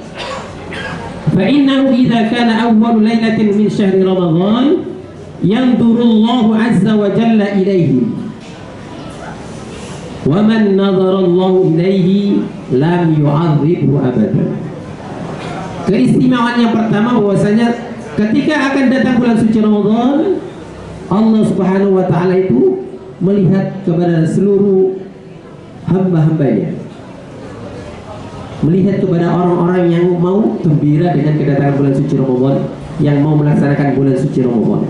fa innahu idza kana awwal lailatin min syahri Ramadan yanzurullahu azza wa jalla ilaihi wa man nazarallahu ilaihi lam yu'adzibhu abadan. Keistimewaan yang pertama bahwasanya ketika akan datang bulan suci Ramadan, Allah Subhanahu wa taala itu melihat kepada seluruh hamba-hambanya, melihat kepada orang-orang yang mau gembira dengan kedatangan bulan suci Ramadan, yang mau melaksanakan bulan suci Ramadan.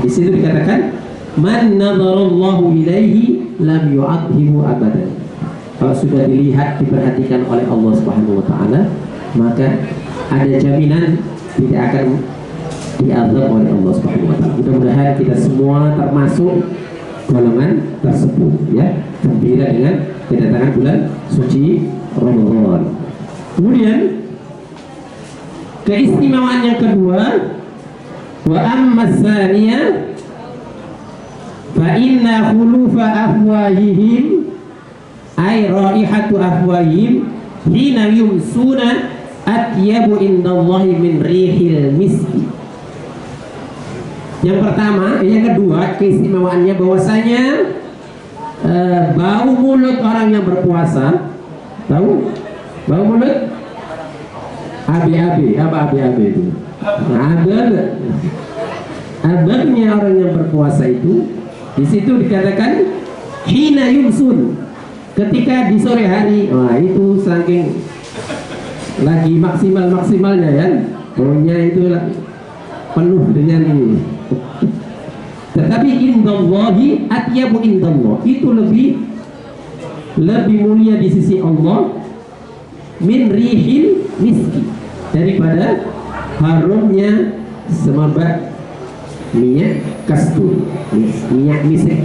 Di situ dikatakan man nazarallahu ilaihi lam yu'adzibhu abadan. Kalau sudah dilihat, diperhatikan oleh Allah Subhanahu wa taala, maka ada jaminan tidak akan diazab oleh Allah Subhanahu wa taala. Mudah-mudahan kita semua termasuk golongan tersebut ya, gembira dengan kedatangan bulan suci Ramadan. Kemudian keistimewaan yang kedua, wa amma tsaniyah fa inna khulufa afwahihim ay raihatu afwahihim hina yumsuna atyabu indallahi min rihil miski. Yang pertama, yang kedua keistimewaannya bahwasanya bau mulut orang yang berpuasa, tahu bau mulut abi-abi, apa abi-abi itu? Adabnya orang yang berpuasa itu, di situ dikatakan hina yumsun, ketika di sore hari. Wah, itu saking lagi maksimalnya ya, baunya itu penuh dengan ini. Tetapi indallahi atyabu indallah, itu lebih mulia di sisi Allah min rihil miski, daripada harumnya semerbak minyak kasturi, minyak misik.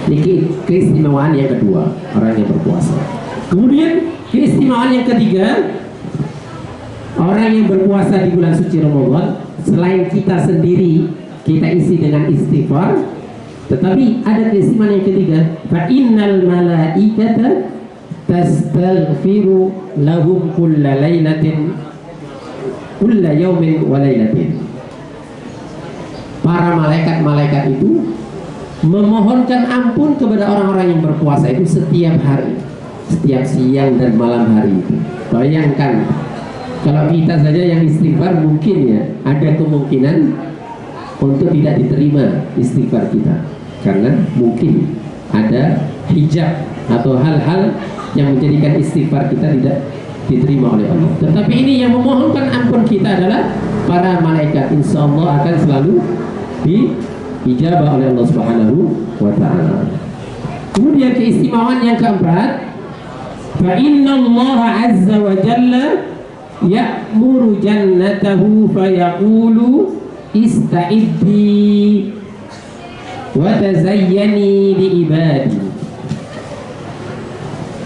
Ini keistimewaan yang kedua orang yang berpuasa. Kemudian keistimewaan yang ketiga, orang yang berpuasa di bulan suci Ramadan, selain kita sendiri kita isi dengan istighfar, tetapi ada keistimewaan yang ketiga, fa innal malaikata tastaghfiru lahum kulla lailatin kulla yaumin wa lailatin. Para malaikat-malaikat itu memohonkan ampun kepada orang-orang yang berpuasa itu setiap hari, setiap siang dan malam hari itu. Bayangkan kalau kita saja yang istighfar, mungkin ya ada kemungkinan untuk tidak diterima istighfar kita, karena mungkin ada hijab atau hal-hal yang menjadikan istighfar kita tidak diterima oleh Allah. Tetapi ini yang memohonkan ampun kita adalah para malaikat. Insya Allah akan selalu diijabah oleh Allah Subhanahu wa Ta'ala. Kemudian keistimewaan yang keempat, fa inna Allah azza wa jalla ya'muru jannatahu fa yaqulu ista'iddi wa tazayyani li ibadi.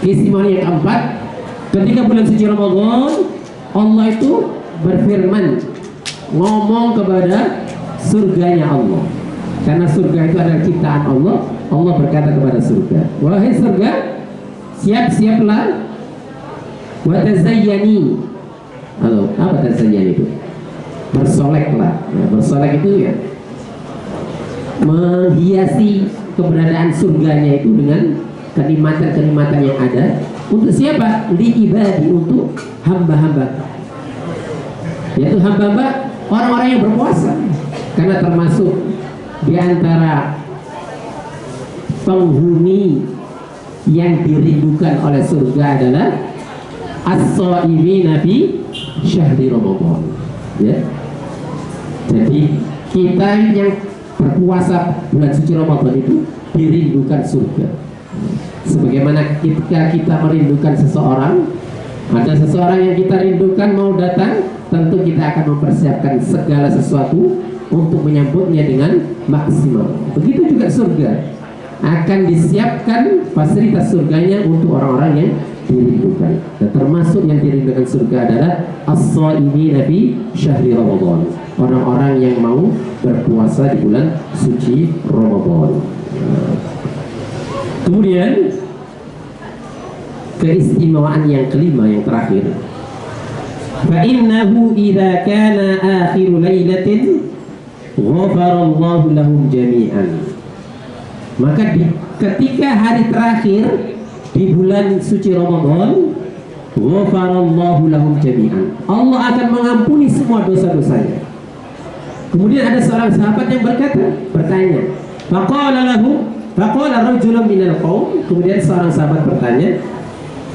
Keistimewaan yang keempat, ketika bulan suci Ramadan, Allah itu berfirman, ngomong kepada surganya Allah. Karena surga itu adalah ciptaan Allah. Allah berkata kepada surga, wahai surga, siap-siaplah, wa tazayyani. Halo, apa tazayyani itu? Bersoleklah. Nah, bersolek itu ya menghiasi keberadaan surganya itu dengan kenikmatan-kenikmatan yang ada. Untuk siapa? Li ibadi, untuk hamba-hamba, yaitu hamba-hamba orang-orang yang berpuasa. Karena termasuk di antara penghuni yang dirindukan oleh surga adalah as-shaimina fi syahri Ramadan. Ya. Jadi kita yang berpuasa bulan suci Ramadan itu dirindukan surga. Sebagaimana ketika kita merindukan seseorang, ada seseorang yang kita rindukan mau datang, tentu kita akan mempersiapkan segala sesuatu untuk menyambutnya dengan maksimal. Begitu juga surga, akan disiapkan fasilitas surganya untuk orang-orang yang dirindukan. Dan termasuk yang dirindukan surga adalah as-shaimina fi syahri Ramadan, orang-orang yang mau berpuasa di bulan suci Ramadan. Kemudian keistimewaan yang kelima, yang terakhir, fa innahu idza kana akhiru lailatin ghafarallahu lahum jami'an. Maka ketika hari terakhir di bulan suci Ramadan, ghafarallahu lahum jami'an, Allah akan mengampuni semua dosa-dosanya. Kemudian ada seorang sahabat yang bertanya, faqala rajulun minal qaum, kemudian seorang sahabat bertanya,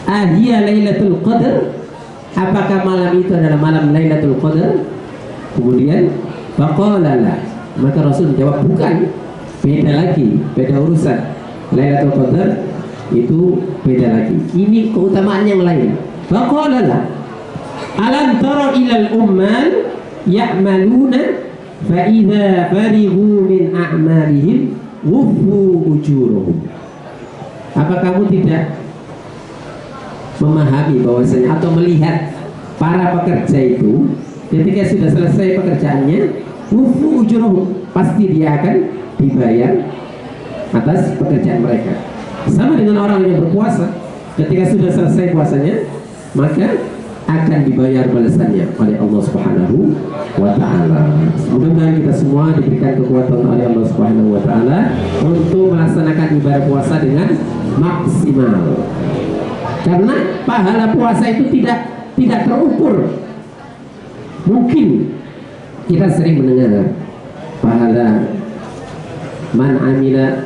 ahiya lailatul qadar, apakah malam itu adalah malam Lailatul Qadar? Kemudian faqala la, maka Rasul menjawab, bukan, beda lagi, beda urusan. Lailatul Qadar itu beda lagi, ini keutamaan yang lain. Faqala la, alam tara ilal ummal ya'maluna fa idza farighu min a'malihim wuffu ujuruhum. Apa kamu tidak memahami bahwasanya atau melihat para pekerja itu ketika sudah selesai pekerjaannya, wuffu ujuruhum, pasti dia akan dibayar atas pekerjaan mereka. Sama dengan orang yang berpuasa, ketika sudah selesai puasanya, maka akan dibayar balasannya oleh Allah Subhanahu wa Ta'ala. Mudah-mudahan kita semua diberikan kekuatan oleh Allah Subhanahu wa Ta'ala untuk melaksanakan ibadah puasa dengan maksimal. Karena pahala puasa itu tidak terukur. Mungkin kita sering mendengar pahala man amila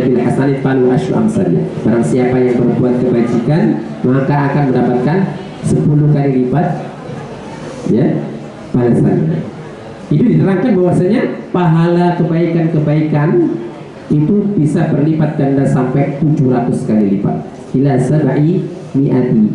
bil hasanati falahu asyru amsalih. Barang siapa yang berbuat kebajikan, maka akan mendapatkan 10 kali lipat ya balasannya. Itu diterangkan bahwasanya pahala kebaikan-kebaikan itu bisa berlipat ganda sampai 700 kali lipat. Ila sab'i mi'ati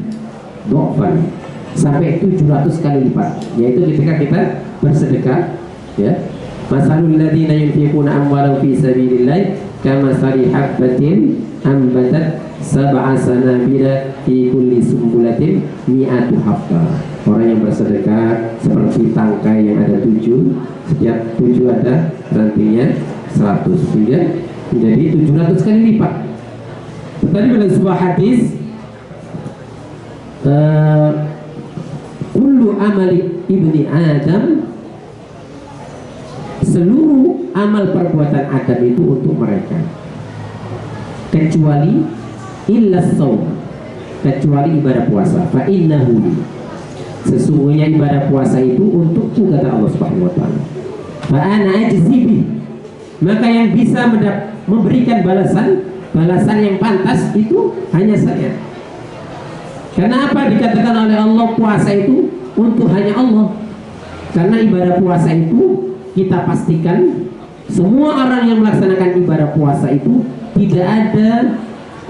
dhofan, sampai 700 kali lipat, yaitu ketika kita bersedekah ya. Masalul ladzina yunfiquna amwalahum fi sabilillah kamathali habbatin ambatat sab'a sanabila fi kulli sumbulatin mi'atu habba. Orang yang bersedekah seperti tangkai yang ada 7, setiap 7 ada rantingnya 100, sehingga menjadi 700 kali lipat. Tadi dalam sebuah hadis, kullu amali ibni Adam, seluruh amal perbuatan Adam itu untuk mereka, kecuali illa shaum, kecuali ibadah puasa. Fa innahu, sesungguhnya ibadah puasa itu untukku, kata Allah Subhanahu wa Ta'ala. Fa ana ajzi bih, maka yang bisa memberikan balasan balasan yang pantas itu hanya saya. Kenapa dikatakan oleh Allah puasa itu untuk hanya Allah? Karena ibadah puasa itu kita pastikan semua orang yang melaksanakan ibadah puasa itu tidak ada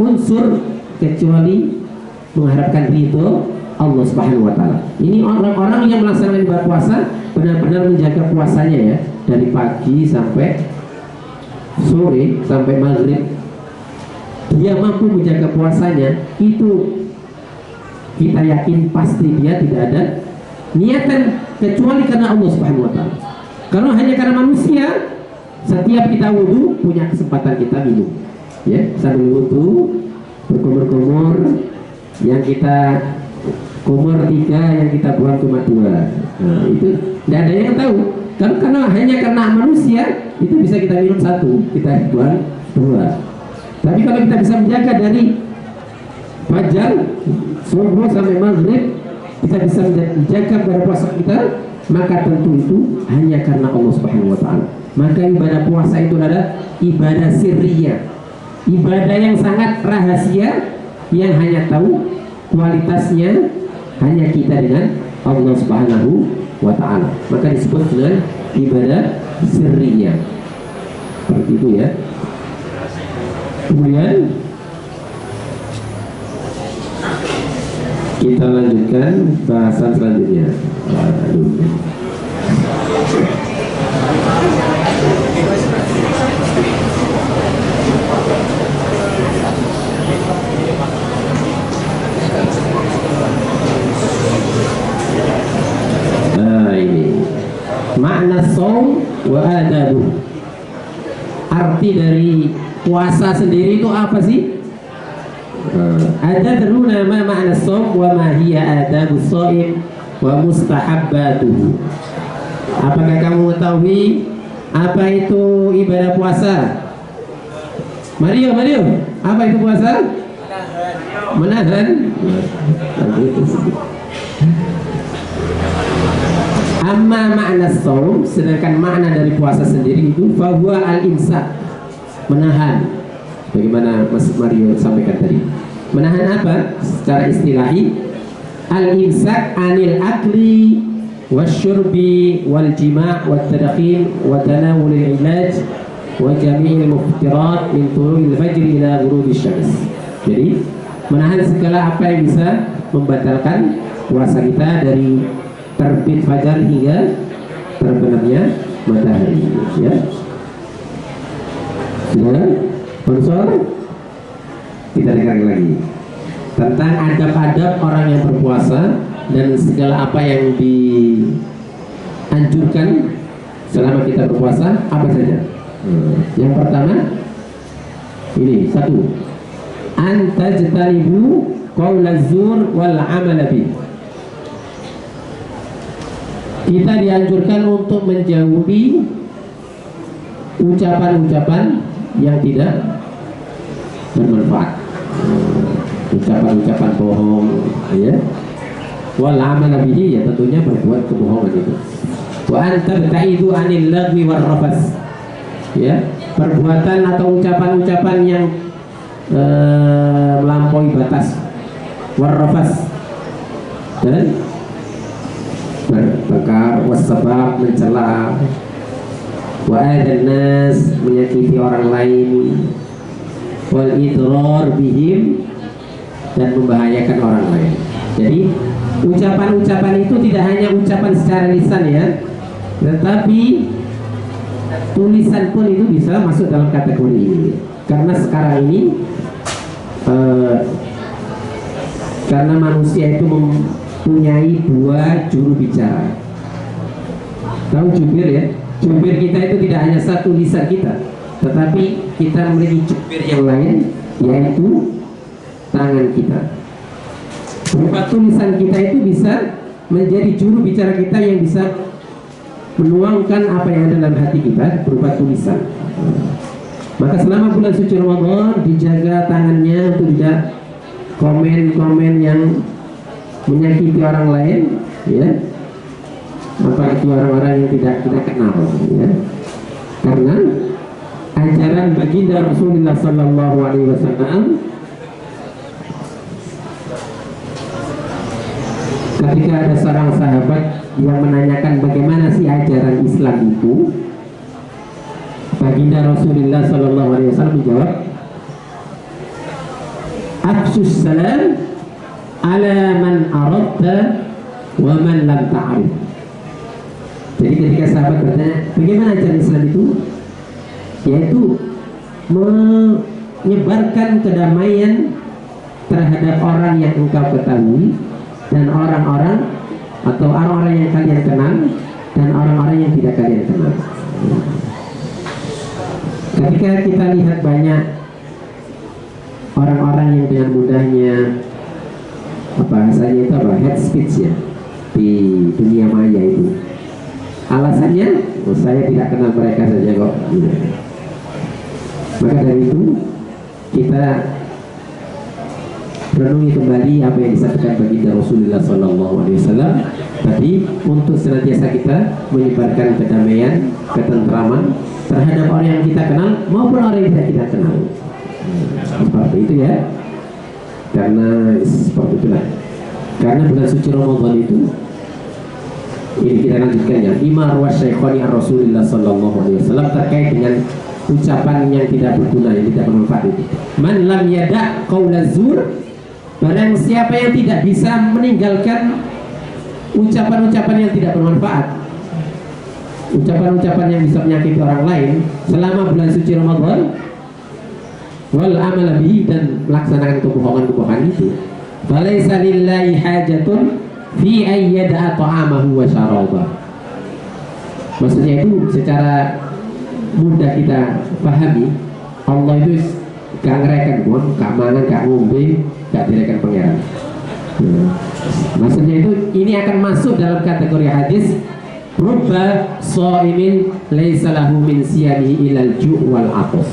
unsur kecuali mengharapkan ridho Allah Subhanahu wa taala. Ini orang-orang yang melaksanakan ibadah puasa benar-benar menjaga puasanya ya, dari pagi sampai sore sampai maghrib. Dia mampu menjaga puasanya, itu kita yakin pasti dia tidak ada niatan kecuali karena Allah Subhanahu wa taala. Kalau hanya karena manusia, setiap kita wudhu punya kesempatan kita minum. Ya, sambil wudhu berkumur-kumur, yang kita kumur 3, yang kita buang cuma 2. Nah, itu tidak ada yang tahu. Karena hanya karena manusia itu bisa kita minum 1, kita buang 2. Tapi kalau kita bisa menjaga dari fajar subuh sampai maghrib, kita bisa menjaga pada puasa kita, maka tentu itu hanya karena Allah Subhanahu wa taala. Maka ibadah puasa itu adalah ibadah sirriyah, ibadah yang sangat rahasia, yang hanya tahu kualitasnya hanya kita dengan Allah Subhanahu wa taala. Maka disebut dengan ibadah sirriyah. Seperti itu ya. Kemudian kita lanjutkan bahasan selanjutnya. Nah, ini makna shaum wa adabu. Arti dari puasa sendiri itu apa sih? Ada teruna ma makna shaum wa ma hiya adabu shaim wa mustahabbatuhu. Apakah kamu mengetahui apa itu ibadah puasa? Mario, apa itu puasa? Menahan. Amma makna shaum, sedangkan makna dari puasa sendiri itu fahuwa al-imsak, menahan. Bagaimana Mas Mario sampaikan tadi, menahan apa secara istilahi? Al-imsak anil akli wasyurbi wal jima' wat tadkhil wa tanawul al-ilaj wa jami'il muftirat min tulu'il fajr ila ghurubi syams. Jadi menahan segala apa yang bisa membatalkan puasa kita dari terbit fajar hingga terbenamnya matahari, ya. Sudah? Sponsor? Kita dengar lagi tentang adab-adab orang yang berpuasa dan segala apa yang dianjurkan selama kita berpuasa, apa saja. Yang pertama ini, 1, antajtanibu qaulaz zur wal amal bih. Kita dianjurkan untuk menjauhi ucapan-ucapan yang tidak bermanfaat, ucapan-ucapan bohong, ya. Wal amal bihi, ya tentunya berbuat kebohongan itu. Wa anta tabtaidu anil lagwi war rafas, ya, perbuatan atau ucapan-ucapan yang melampaui batas, war rafas, dan bertengkar, wasabab, mencela, wa adan nas, menyakiti orang lain, wal idrar bihim, dan membahayakan orang lain. Jadi ucapan-ucapan itu tidak hanya ucapan secara lisan, ya, tetapi tulisan pun itu bisa masuk dalam kategori ini. Karena sekarang ini karena manusia itu mempunyai 2 juru bicara. Tahu jubir, ya? Jubir kita itu tidak hanya satu lisan kita, tetapi kita memiliki jubir yang lain, yaitu tangan kita. Berupa tulisan kita itu bisa menjadi juru bicara kita yang bisa menuangkan apa yang ada dalam hati kita berupa tulisan. Maka selama bulan suci Ramadan dijaga tangannya untuk tidak komen-komen yang menyakiti orang lain, ya, apalagi orang-orang yang tidak kita kenal, ya. Karena ajaran baginda Rasulullah Sallallahu Alaihi Wasallam ketika ada seorang sahabat yang menanyakan bagaimana sih ajaran Islam itu, baginda Rasulullah Sallallahu Alaihi Wasallam menjawab, "Afsus salam ala man aradta wa man lam ta'rif." Jadi ketika sahabat bertanya bagaimana ajaran Islam itu, yaitu menyebarkan kedamaian terhadap orang yang engkau ketahui dan orang-orang atau orang-orang yang kalian kenal dan orang-orang yang tidak kalian kenal. Ketika kita lihat banyak orang-orang yang dengan mudahnya bahasanya itu head speech ya di dunia maya itu, alasannya saya tidak kenal mereka saja kok. Maka dari itu kita renungi kembali apa yang disampaikan baginda Rasulullah SAW tadi, untuk senantiasa kita menyebarkan kedamaian, ketentraman terhadap orang yang kita kenal maupun orang yang tidak kita kenal. Seperti itu ya. Karena seperti itulah. Karena bulan suci Ramadan itu, ini kita lanjutkan ya. Imar wa Syekhani Rasulullah SAW terkait dengan ucapan yang tidak berguna, yang tidak bermanfaat itu. Man lam yada' qaula zur, barang siapa yang tidak bisa meninggalkan ucapan-ucapan yang tidak bermanfaat, ucapan-ucapan yang bisa menyakiti orang lain selama bulan suci Ramadan, wal amal bihi, dan melaksanakan kebohongan-kebohongan itu, falaisa lillahi hajatun fi ayyada'a ta'amahu wa syarabah. Maksudnya itu secara mudah kita pahami, Allah itu gak ngerekan pun, gak mangan, gak ngombe, gak direkan pangeran. Maksudnya itu ini akan masuk dalam kategori hadis rubba shaimin laisa lahu min siyamihi ilal ju' wal atas.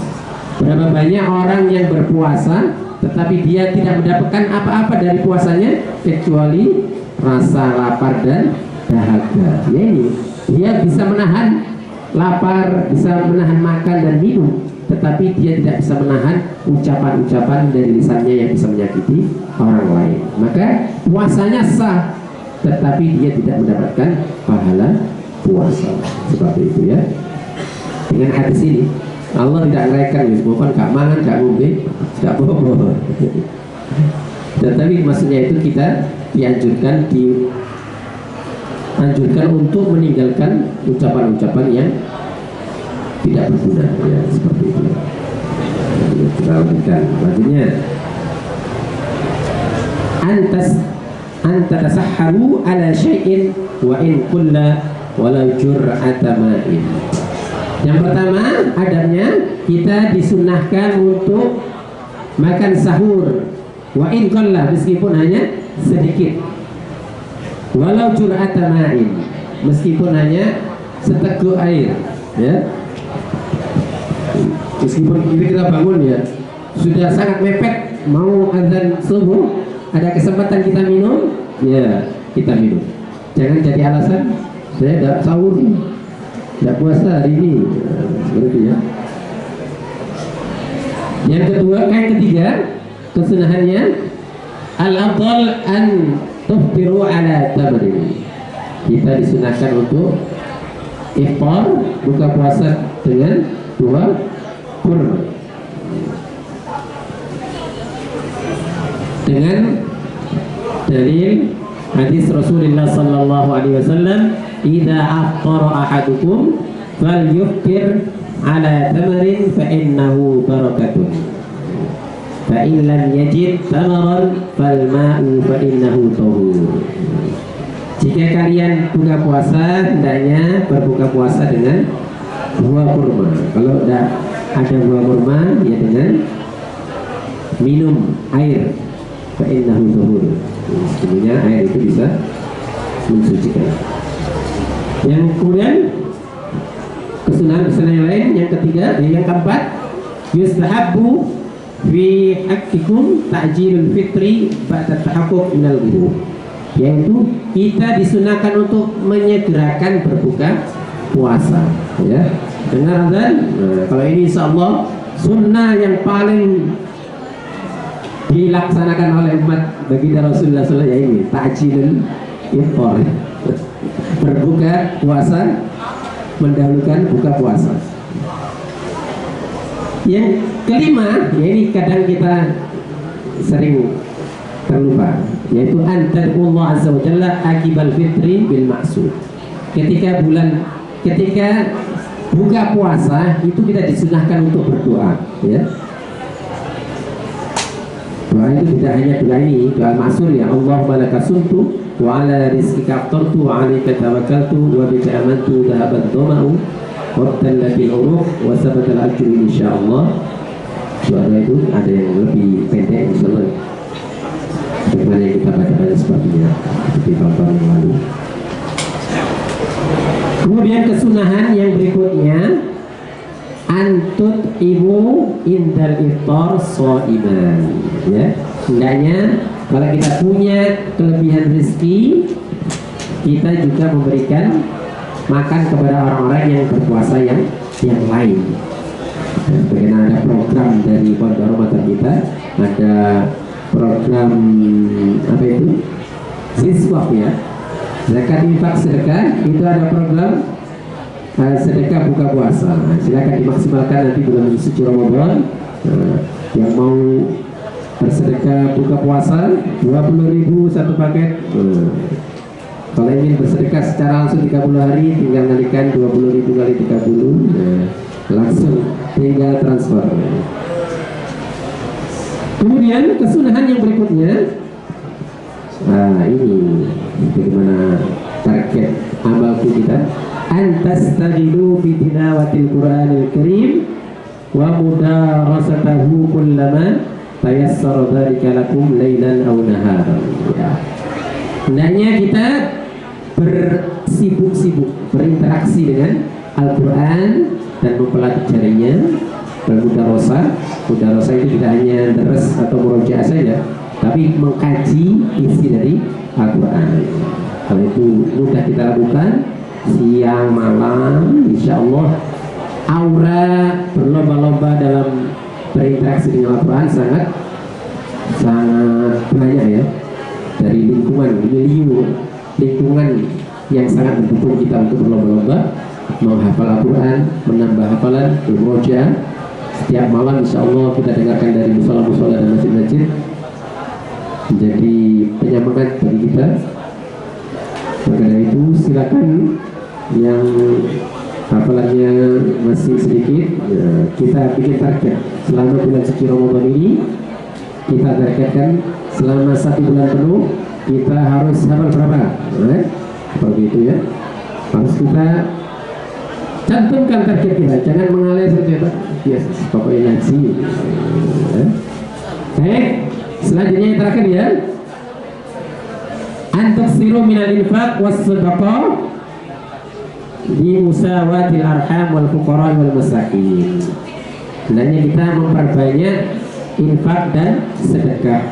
Berapa banyak orang yang berpuasa tetapi dia tidak mendapatkan apa-apa dari puasanya kecuali rasa lapar dan dahaga. Ya, ini dia bisa menahan lapar, bisa menahan makan dan minum, tetapi dia tidak bisa menahan ucapan-ucapan dari lisannya yang bisa menyakiti orang lain. Maka puasanya sah, tetapi dia tidak mendapatkan pahala puasa. Seperti itu ya. Dengan hadis ini Allah tidak ngerekan, bukan gak mangan, gak ngombe, gak bobo. Tetapi maksudnya itu kita dianjurkan untuk meninggalkan ucapan-ucapan yang tidak berguna ya, seperti itu. Kita lanjutkan selanjutnya. Anta tasahharu ala syai'in wa in kulla walau jur'ata ma'in. Yang pertama adabnya, kita disunahkan untuk makan sahur wa in kulla, meskipun hanya sedikit, walau jur'ata ma'in, meskipun hanya seteguk air ya. Meskipun kita bangun ya sudah sangat mepet mau azan subuh, ada kesempatan kita minum ya, kita minum. Jangan jadi alasan saya tidak sahur, tidak puasa hari ini, seperti ya. Yang ketiga kesunahannya al-afdal an tuftiru ala tamrin. Kita disunahkan untuk iftar, buka puasa dengan 2 kurma. Dengan dalil hadis Rasulullah sallallahu alaihi wasallam, "Idza aftara ahadukum falyuftir ala tamrin fa innahu barakatun. Fa in lam yajid tamaran fal ma'u fa innahu tahur." Jika kalian buka puasa, hendaknya berbuka puasa dengan buah kurma. Kalau tidak ada buah kurma, ya dengan minum air. Fa innahu tahur. Sebenarnya air itu bisa mensucikan. Yang kemudian kesunahan yang lain, yang ketiga, yang keempat, yustahabbu fi haqqikum ta'jilul fitri ba'da tahaqquq minal ghurub. Yaitu kita disunahkan untuk menyegerakan berbuka puasa ya. dengar azan. Nah, kalau ini insya Allah sunnah yang paling dilaksanakan oleh umat baginda Rasulullah SAW, ya ini ta'jilul iftar, berbuka puasa mendahulukan buka puasa. Yang kelima, ya ini kadang kita sering terlupa, yaitu antadullah azza wa jalla akibal fitri bil maksud. Ketika buka puasa itu kita disunahkan untuk berdoa, ya. Doa itu tidak hanya doa ini, doa maksud ya, Allahumma laka sumtu wa ala rizqika aftartu wa alaika tawakkaltu wa bika amantu dhahabat dhama'u wabtallati al-uruq wa sabata al-ajru insyaallah. Doa itu ada yang lebih pendek insyaallah, bagaimana yang kita baca pada sebabnya seperti tahun yang lalu. Kemudian kesunahan yang berikutnya, antut ibu indal iftar so'iman, ya. Hendaknya kalau kita punya kelebihan rezeki, kita juga memberikan makan kepada orang-orang yang berpuasa yang lain. Bagaimana ada program dari Pondok Ramadan kita, ada program apa itu, siswa ya, zakat infak sedekah, itu ada program sedekah buka puasa. Nah, silakan dimaksimalkan nanti bulan suci Ramadan. Yang mau bersedekah buka puasa 20.000 satu paket. Kalau ingin bersedekah secara langsung 30 hari, tinggal kalikan 20.000 kali 30, langsung tinggal transfer. Kemudian kesunahan yang berikutnya, ini bagaimana target amalku kita, antastajidu bi tilawatil Qur'anil Karim wa mudarasatahu kullama tayassara dzalika lakum lailan aw naharan. Hendaknya kita bersibuk-sibuk berinteraksi dengan Al-Quran dan mempelajarinya, bermudarasah. Mudarasah itu tidak hanya deres atau murojaah saja, tapi mengkaji isi dari Al-Quran. Kalau itu mudah kita lakukan siang malam, insya Allah aura berlomba-lomba dalam berinteraksi dengan Al-Quran sangat banyak ya. Dari lingkungan yang sangat mendukung kita untuk berlomba-lomba menghafal Al-Quran, menambah hafalan, bermurojaah. Setiap malam insya Allah kita dengarkan dari musola-musola dan masjid-masjid, menjadi penyemangat bagi kita. Karena itu silakan yang hafalannya masih sedikit, ya, kita bikin target selama bulan suci Ramadan ini. Kita targetkan selama 1 bulan penuh kita harus hafal berapa, seperti itu ya. Harus kita cantumkan target kita, jangan mengalir seperti apa. Yes, pokoknya ngaji. Baik, selanjutnya yang terakhir ya, antuksiru minal infaq was sadaqah di musawatil arham wal fuqara wal masakin. Hendaknya kita memperbanyak infak dan sedekah,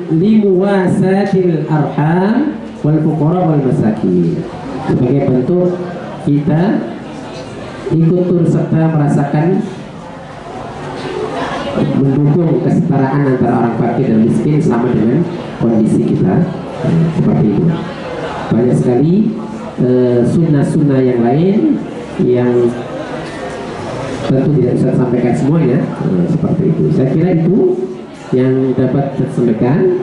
limuwasatil arham wal fuqara wal masakin, sebagai bentuk kita ikut turut serta merasakan mendukung kesetaraan antara orang fakir dan miskin sama dengan kondisi kita. Seperti itu. Banyak sekali sunnah-sunnah yang lain yang tentu tidak bisa sampaikan semuanya, seperti itu. Saya kira itu yang dapat saya sampaikan.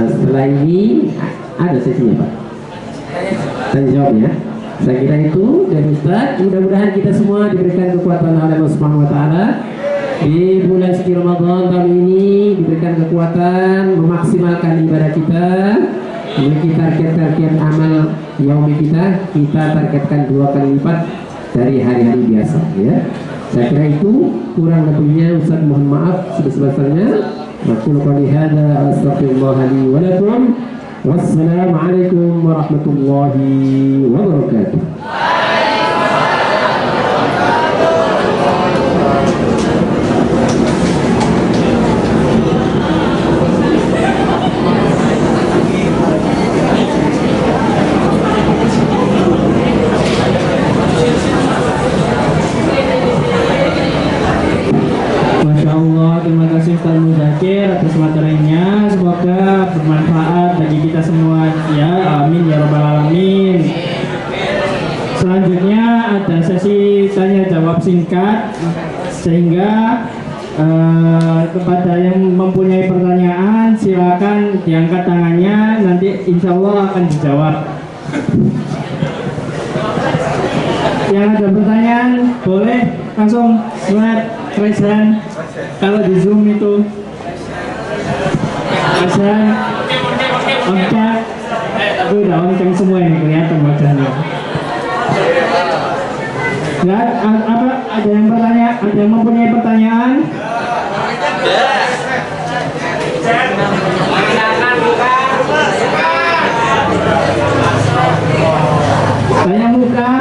Setelah ini ada sesinya Pak, tanya jawab ya. Saya kira itu dari Ustaz. Mudah-mudahan kita semua diberikan kekuatan oleh Allah Subhanahu wa taala di bulan suci Ramadan tahun ini, diberikan kekuatan memaksimalkan ibadah kita, memiliki target-target amal yaumi kita targetkan 2 kali lipat dari hari-hari biasa ya. Saya kira itu, kurang lebihnya Ustaz mohon maaf sebesar-besarnya. Aku qouli hadza astaghfirullah li wa lakum. Wassalamualaikum warahmatullahi wabarakatuh. kasih Ustaz Muzakir atas materinya. Semoga bermanfaat bagi kita semua. Ya, amin ya rabbal alamin. Selanjutnya ada sesi tanya jawab singkat, sehingga kepada yang mempunyai pertanyaan silakan diangkat tangannya, nanti insya Allah akan dijawab. Yang ada pertanyaan boleh langsung raise hand. Kalau di Zoom itu raise hand. Oke, aku udah onceng semua ini, kelihatan wajahnya. Lihat, apa ada yang bertanya, ada yang mempunyai pertanyaan? Tanya muka.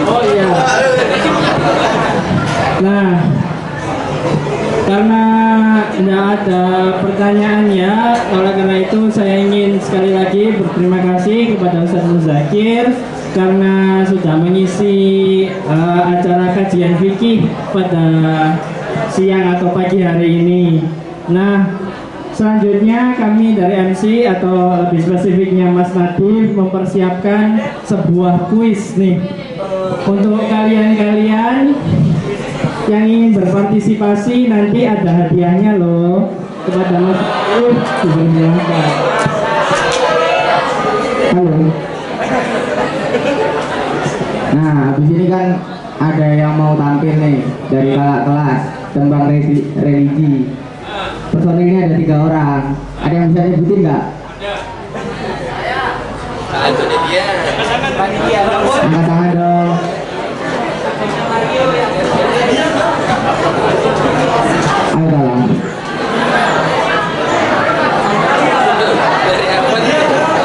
Oh iya. Nah, karena tidak ada pertanyaannya, oleh karena itu saya ingin sekali lagi berterima kasih kepada Ustaz Muzakir karena sudah mengisi acara kajian fikih pada siang atau pagi hari ini. Nah, selanjutnya kami dari MC atau lebih spesifiknya Mas Nadif mempersiapkan sebuah kuis nih untuk kalian-kalian yang ingin berpartisipasi. Nanti ada hadiahnya loh kepada Mas Nadif. Dipersilakan. Halo. Nah, habis ini kan ada yang mau tampil nih dari kakak kelas tembang religi. Personilnya ada 3 orang. Ada yang bisa nyebutin nggak? Itu dia. Angkat tangan dong. Ayo dalam.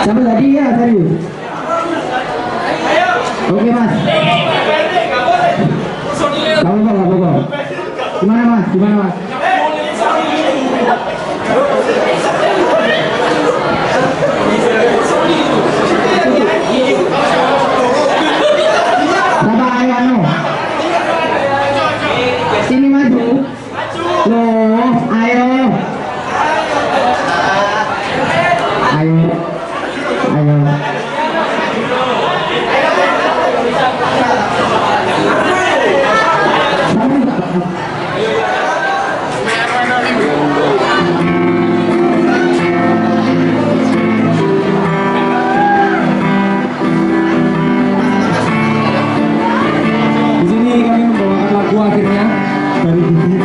Siapa tadi ya, serius? Oke mas. Gak apa-apa. Gimana mas? Siapa ayo sini maju. Loh, ayo. Di sini kami membawakan lagu akhirnya dari Didi.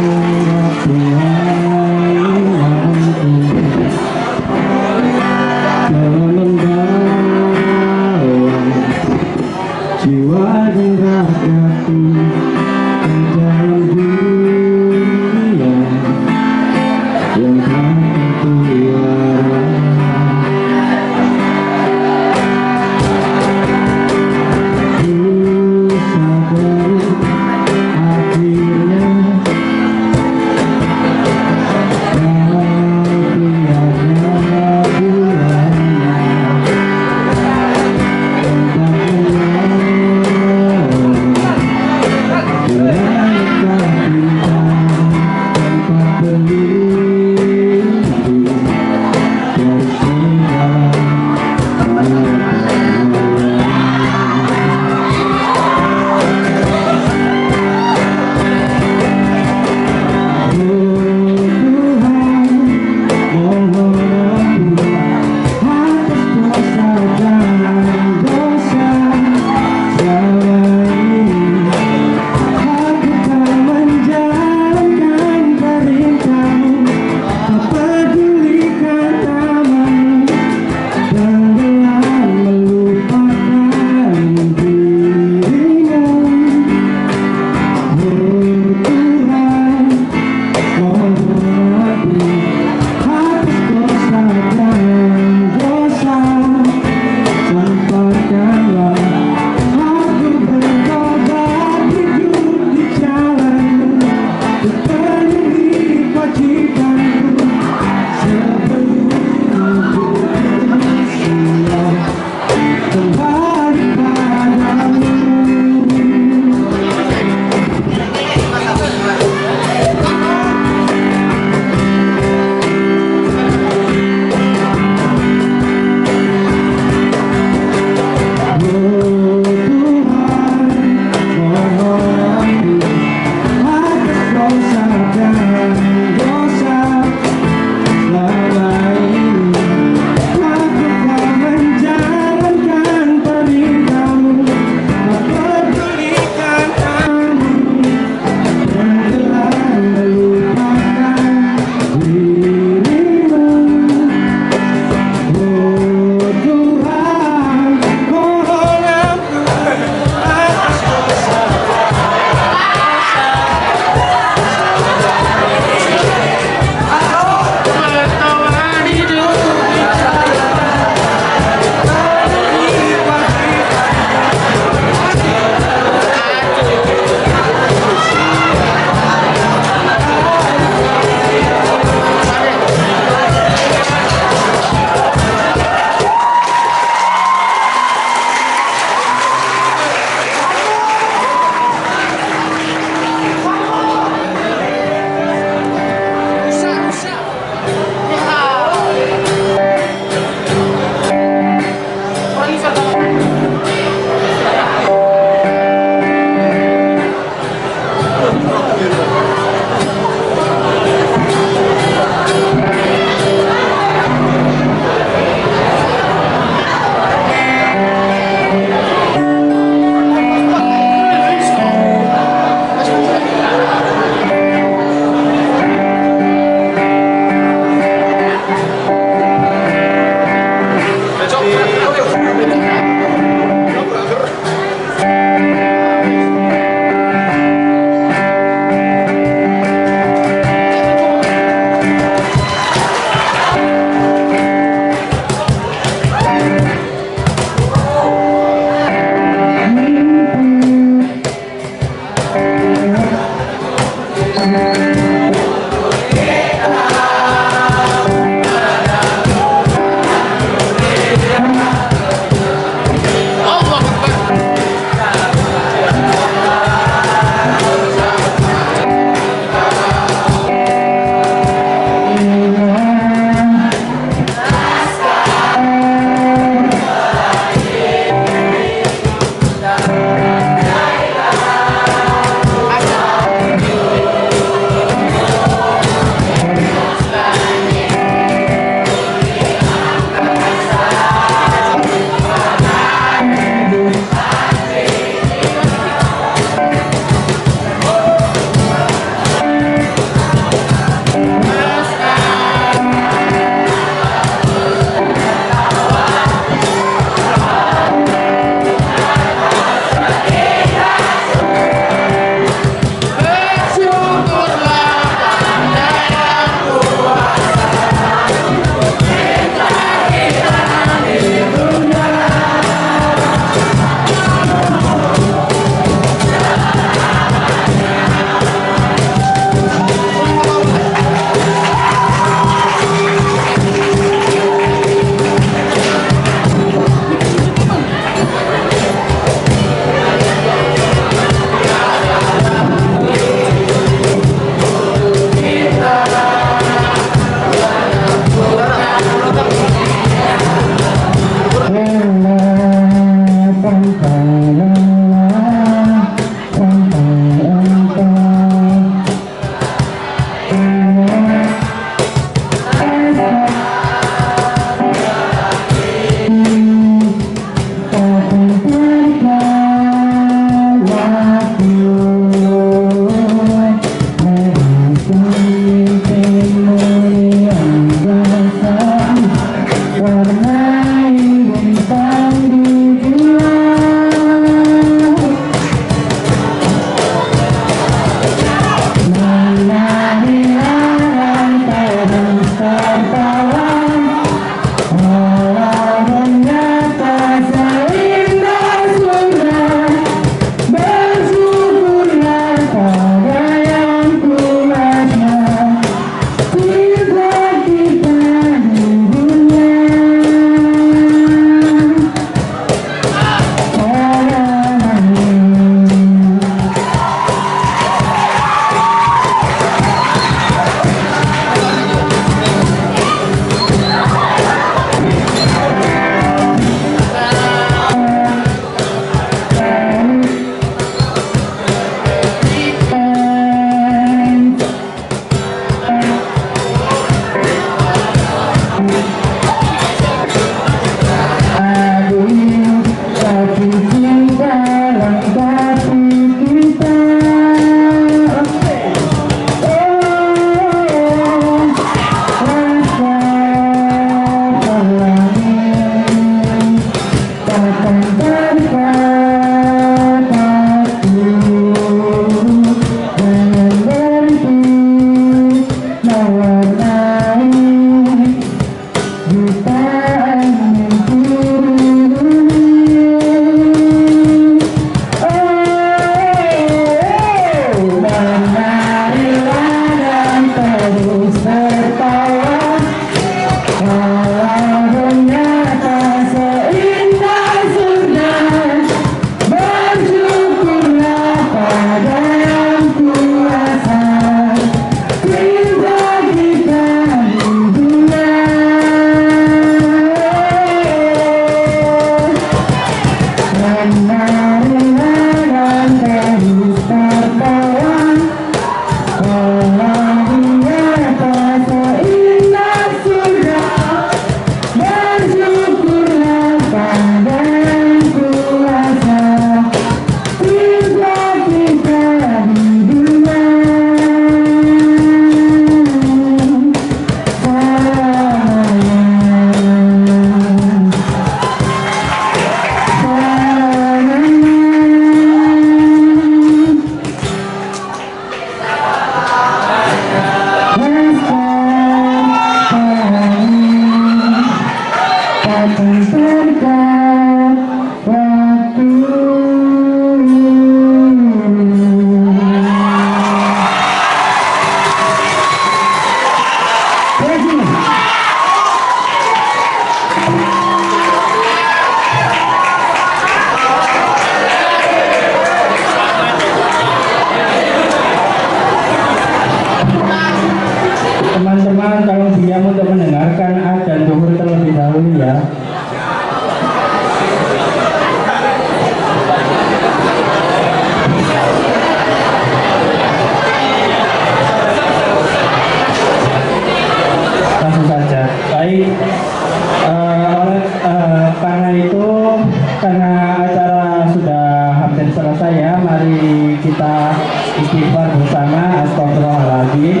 istighfar bersama, astagfirullahaladzim.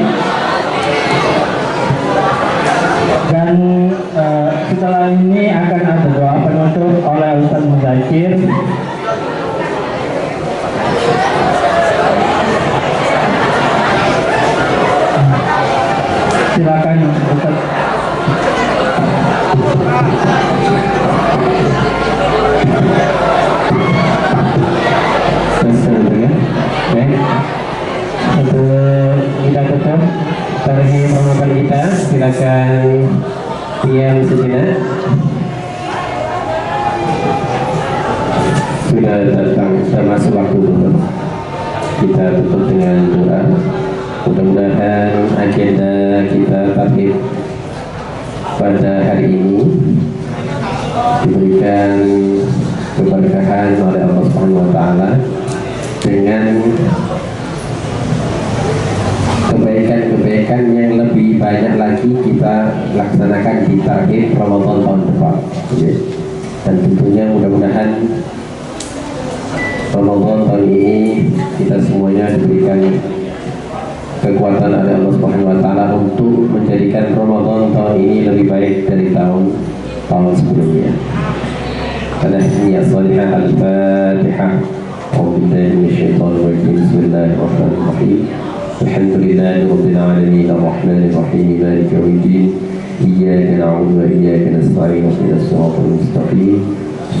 Dan setelah ini akan ada doa penutup oleh Ustaz Muzakir. Silakan Ustaz. Baik, untuk kita tutup tarikh Ramadan kita, silakan diam sejenak. Sudah datang, sudah masuk waktu tutup. Kita tutup dengan doa. Mudah-mudahan agenda kita tarikh pada hari ini diberikan keberkahan oleh Allah Subhanahu wa taala dengan kebaikan-kebaikan yang lebih banyak lagi kita laksanakan di tarikh Ramadan tahun depan. Dan tentunya mudah-mudahan Ramadan tahun ini kita semuanya diberikan kekuatan oleh Allah Subhanahu wa taala untuk menjadikan Ramadan tahun ini lebih baik dari tahun sebelumnya. Pada niat salihah al-Fatihah. أعوذ بالله من الشيطان الرجيم بسم الله الرحمن الرحيم الحمد لله رب العالمين الرحمن الرحيم مالك يوم الدين إياك نعبد وإياك نستعين اهدنا الصراط المستقيم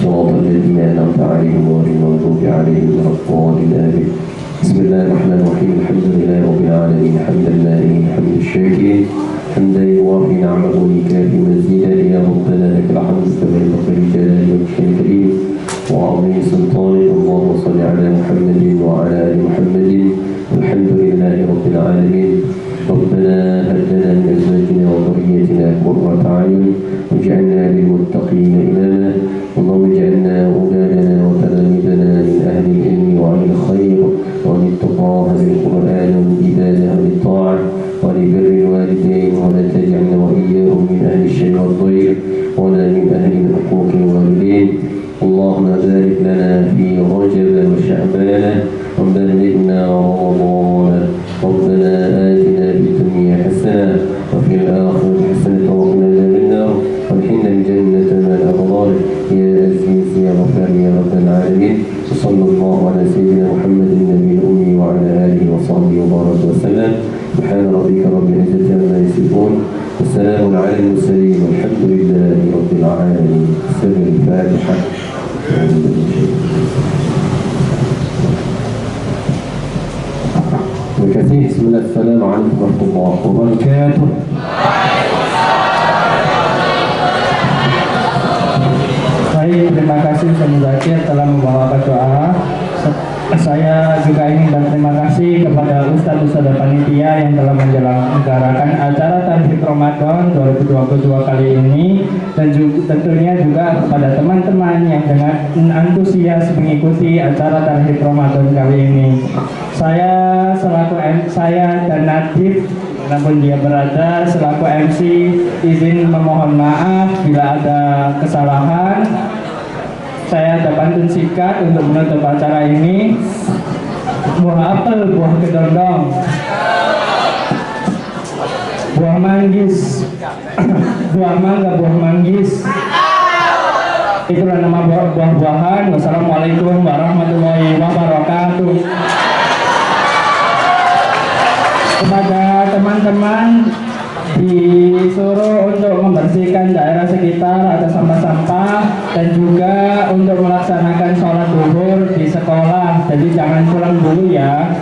صراط الذين أنعمت عليهم غير المغضوب عليهم ولا الضالين آمين بسم الله الرحمن الرحيم الحمد لله رب العالمين حمدا لله حمد الشاكرين حمدا يوافي نعمه ويكافي مزيدا يا ربنا لك الحمد كما ينبغي لجلال وجهك الكريم وعظيم سلطانك اللهم صل على محمد وعلى ال محمد الحمد لله رب العالمين ربنا هب لنا من ازواجنا وذريتنا قرة اعين واجعلنا للمتقين اماما اللهم اجعلنا اولادنا وتلاميذنا من اهل العلم وعن الخير وعن التقى بالقران والعباده والطاعه ولبر الوالدين ولا تجعلنا واياهم من اهل الشر والضير ولا من اهل حقوق الوالدين اللهم بارك لنا في رجب وشعبان وبلغنا رمضان ربنا آتنا في الدنيا حسنة وفي الآخرة حسنة وقنا عذاب النار وادخلنا الجنة مع الأبرار يا عزيز يا غفار يا رب العالمين وصلى الله على سيدنا محمد النبي الأمي وعلى آله وصحبه وبارك وسلم سبحان ربك رب العزة عما يصفون والسلام على المرسلين والحمد لله رب العالمين. سر الفاتحة. وكثير بسم الله السلام عليكم ورحمة الله وبركاته. Baik, terima kasih Ustaz Muzakir telah membawakan doa. Saya juga ingin berterima kasih kepada Ustaz-Ustaz dan panitia yang telah menyelenggarakan acara Tarikh Ramadan 2022 kali ini, dan juga, tentunya juga kepada teman-teman yang dengan antusias mengikuti acara Tarikh Ramadan kali ini. Saya dan Nadif, namun dia berada selaku MC, izin memohon maaf bila ada kesalahan. Saya ada pantun singkat untuk menutup acara ini. Buah apel, buah kedondong, buah manggis, buah mangga, buah manggis. Itulah nama buah-buahan. Wassalamualaikum warahmatullahi wabarakatuh. Kepada teman-teman, disuruh untuk membersihkan daerah sekitar atau sampah-sampah, dan juga untuk melaksanakan sholat zuhur di sekolah. Jadi jangan pulang dulu ya.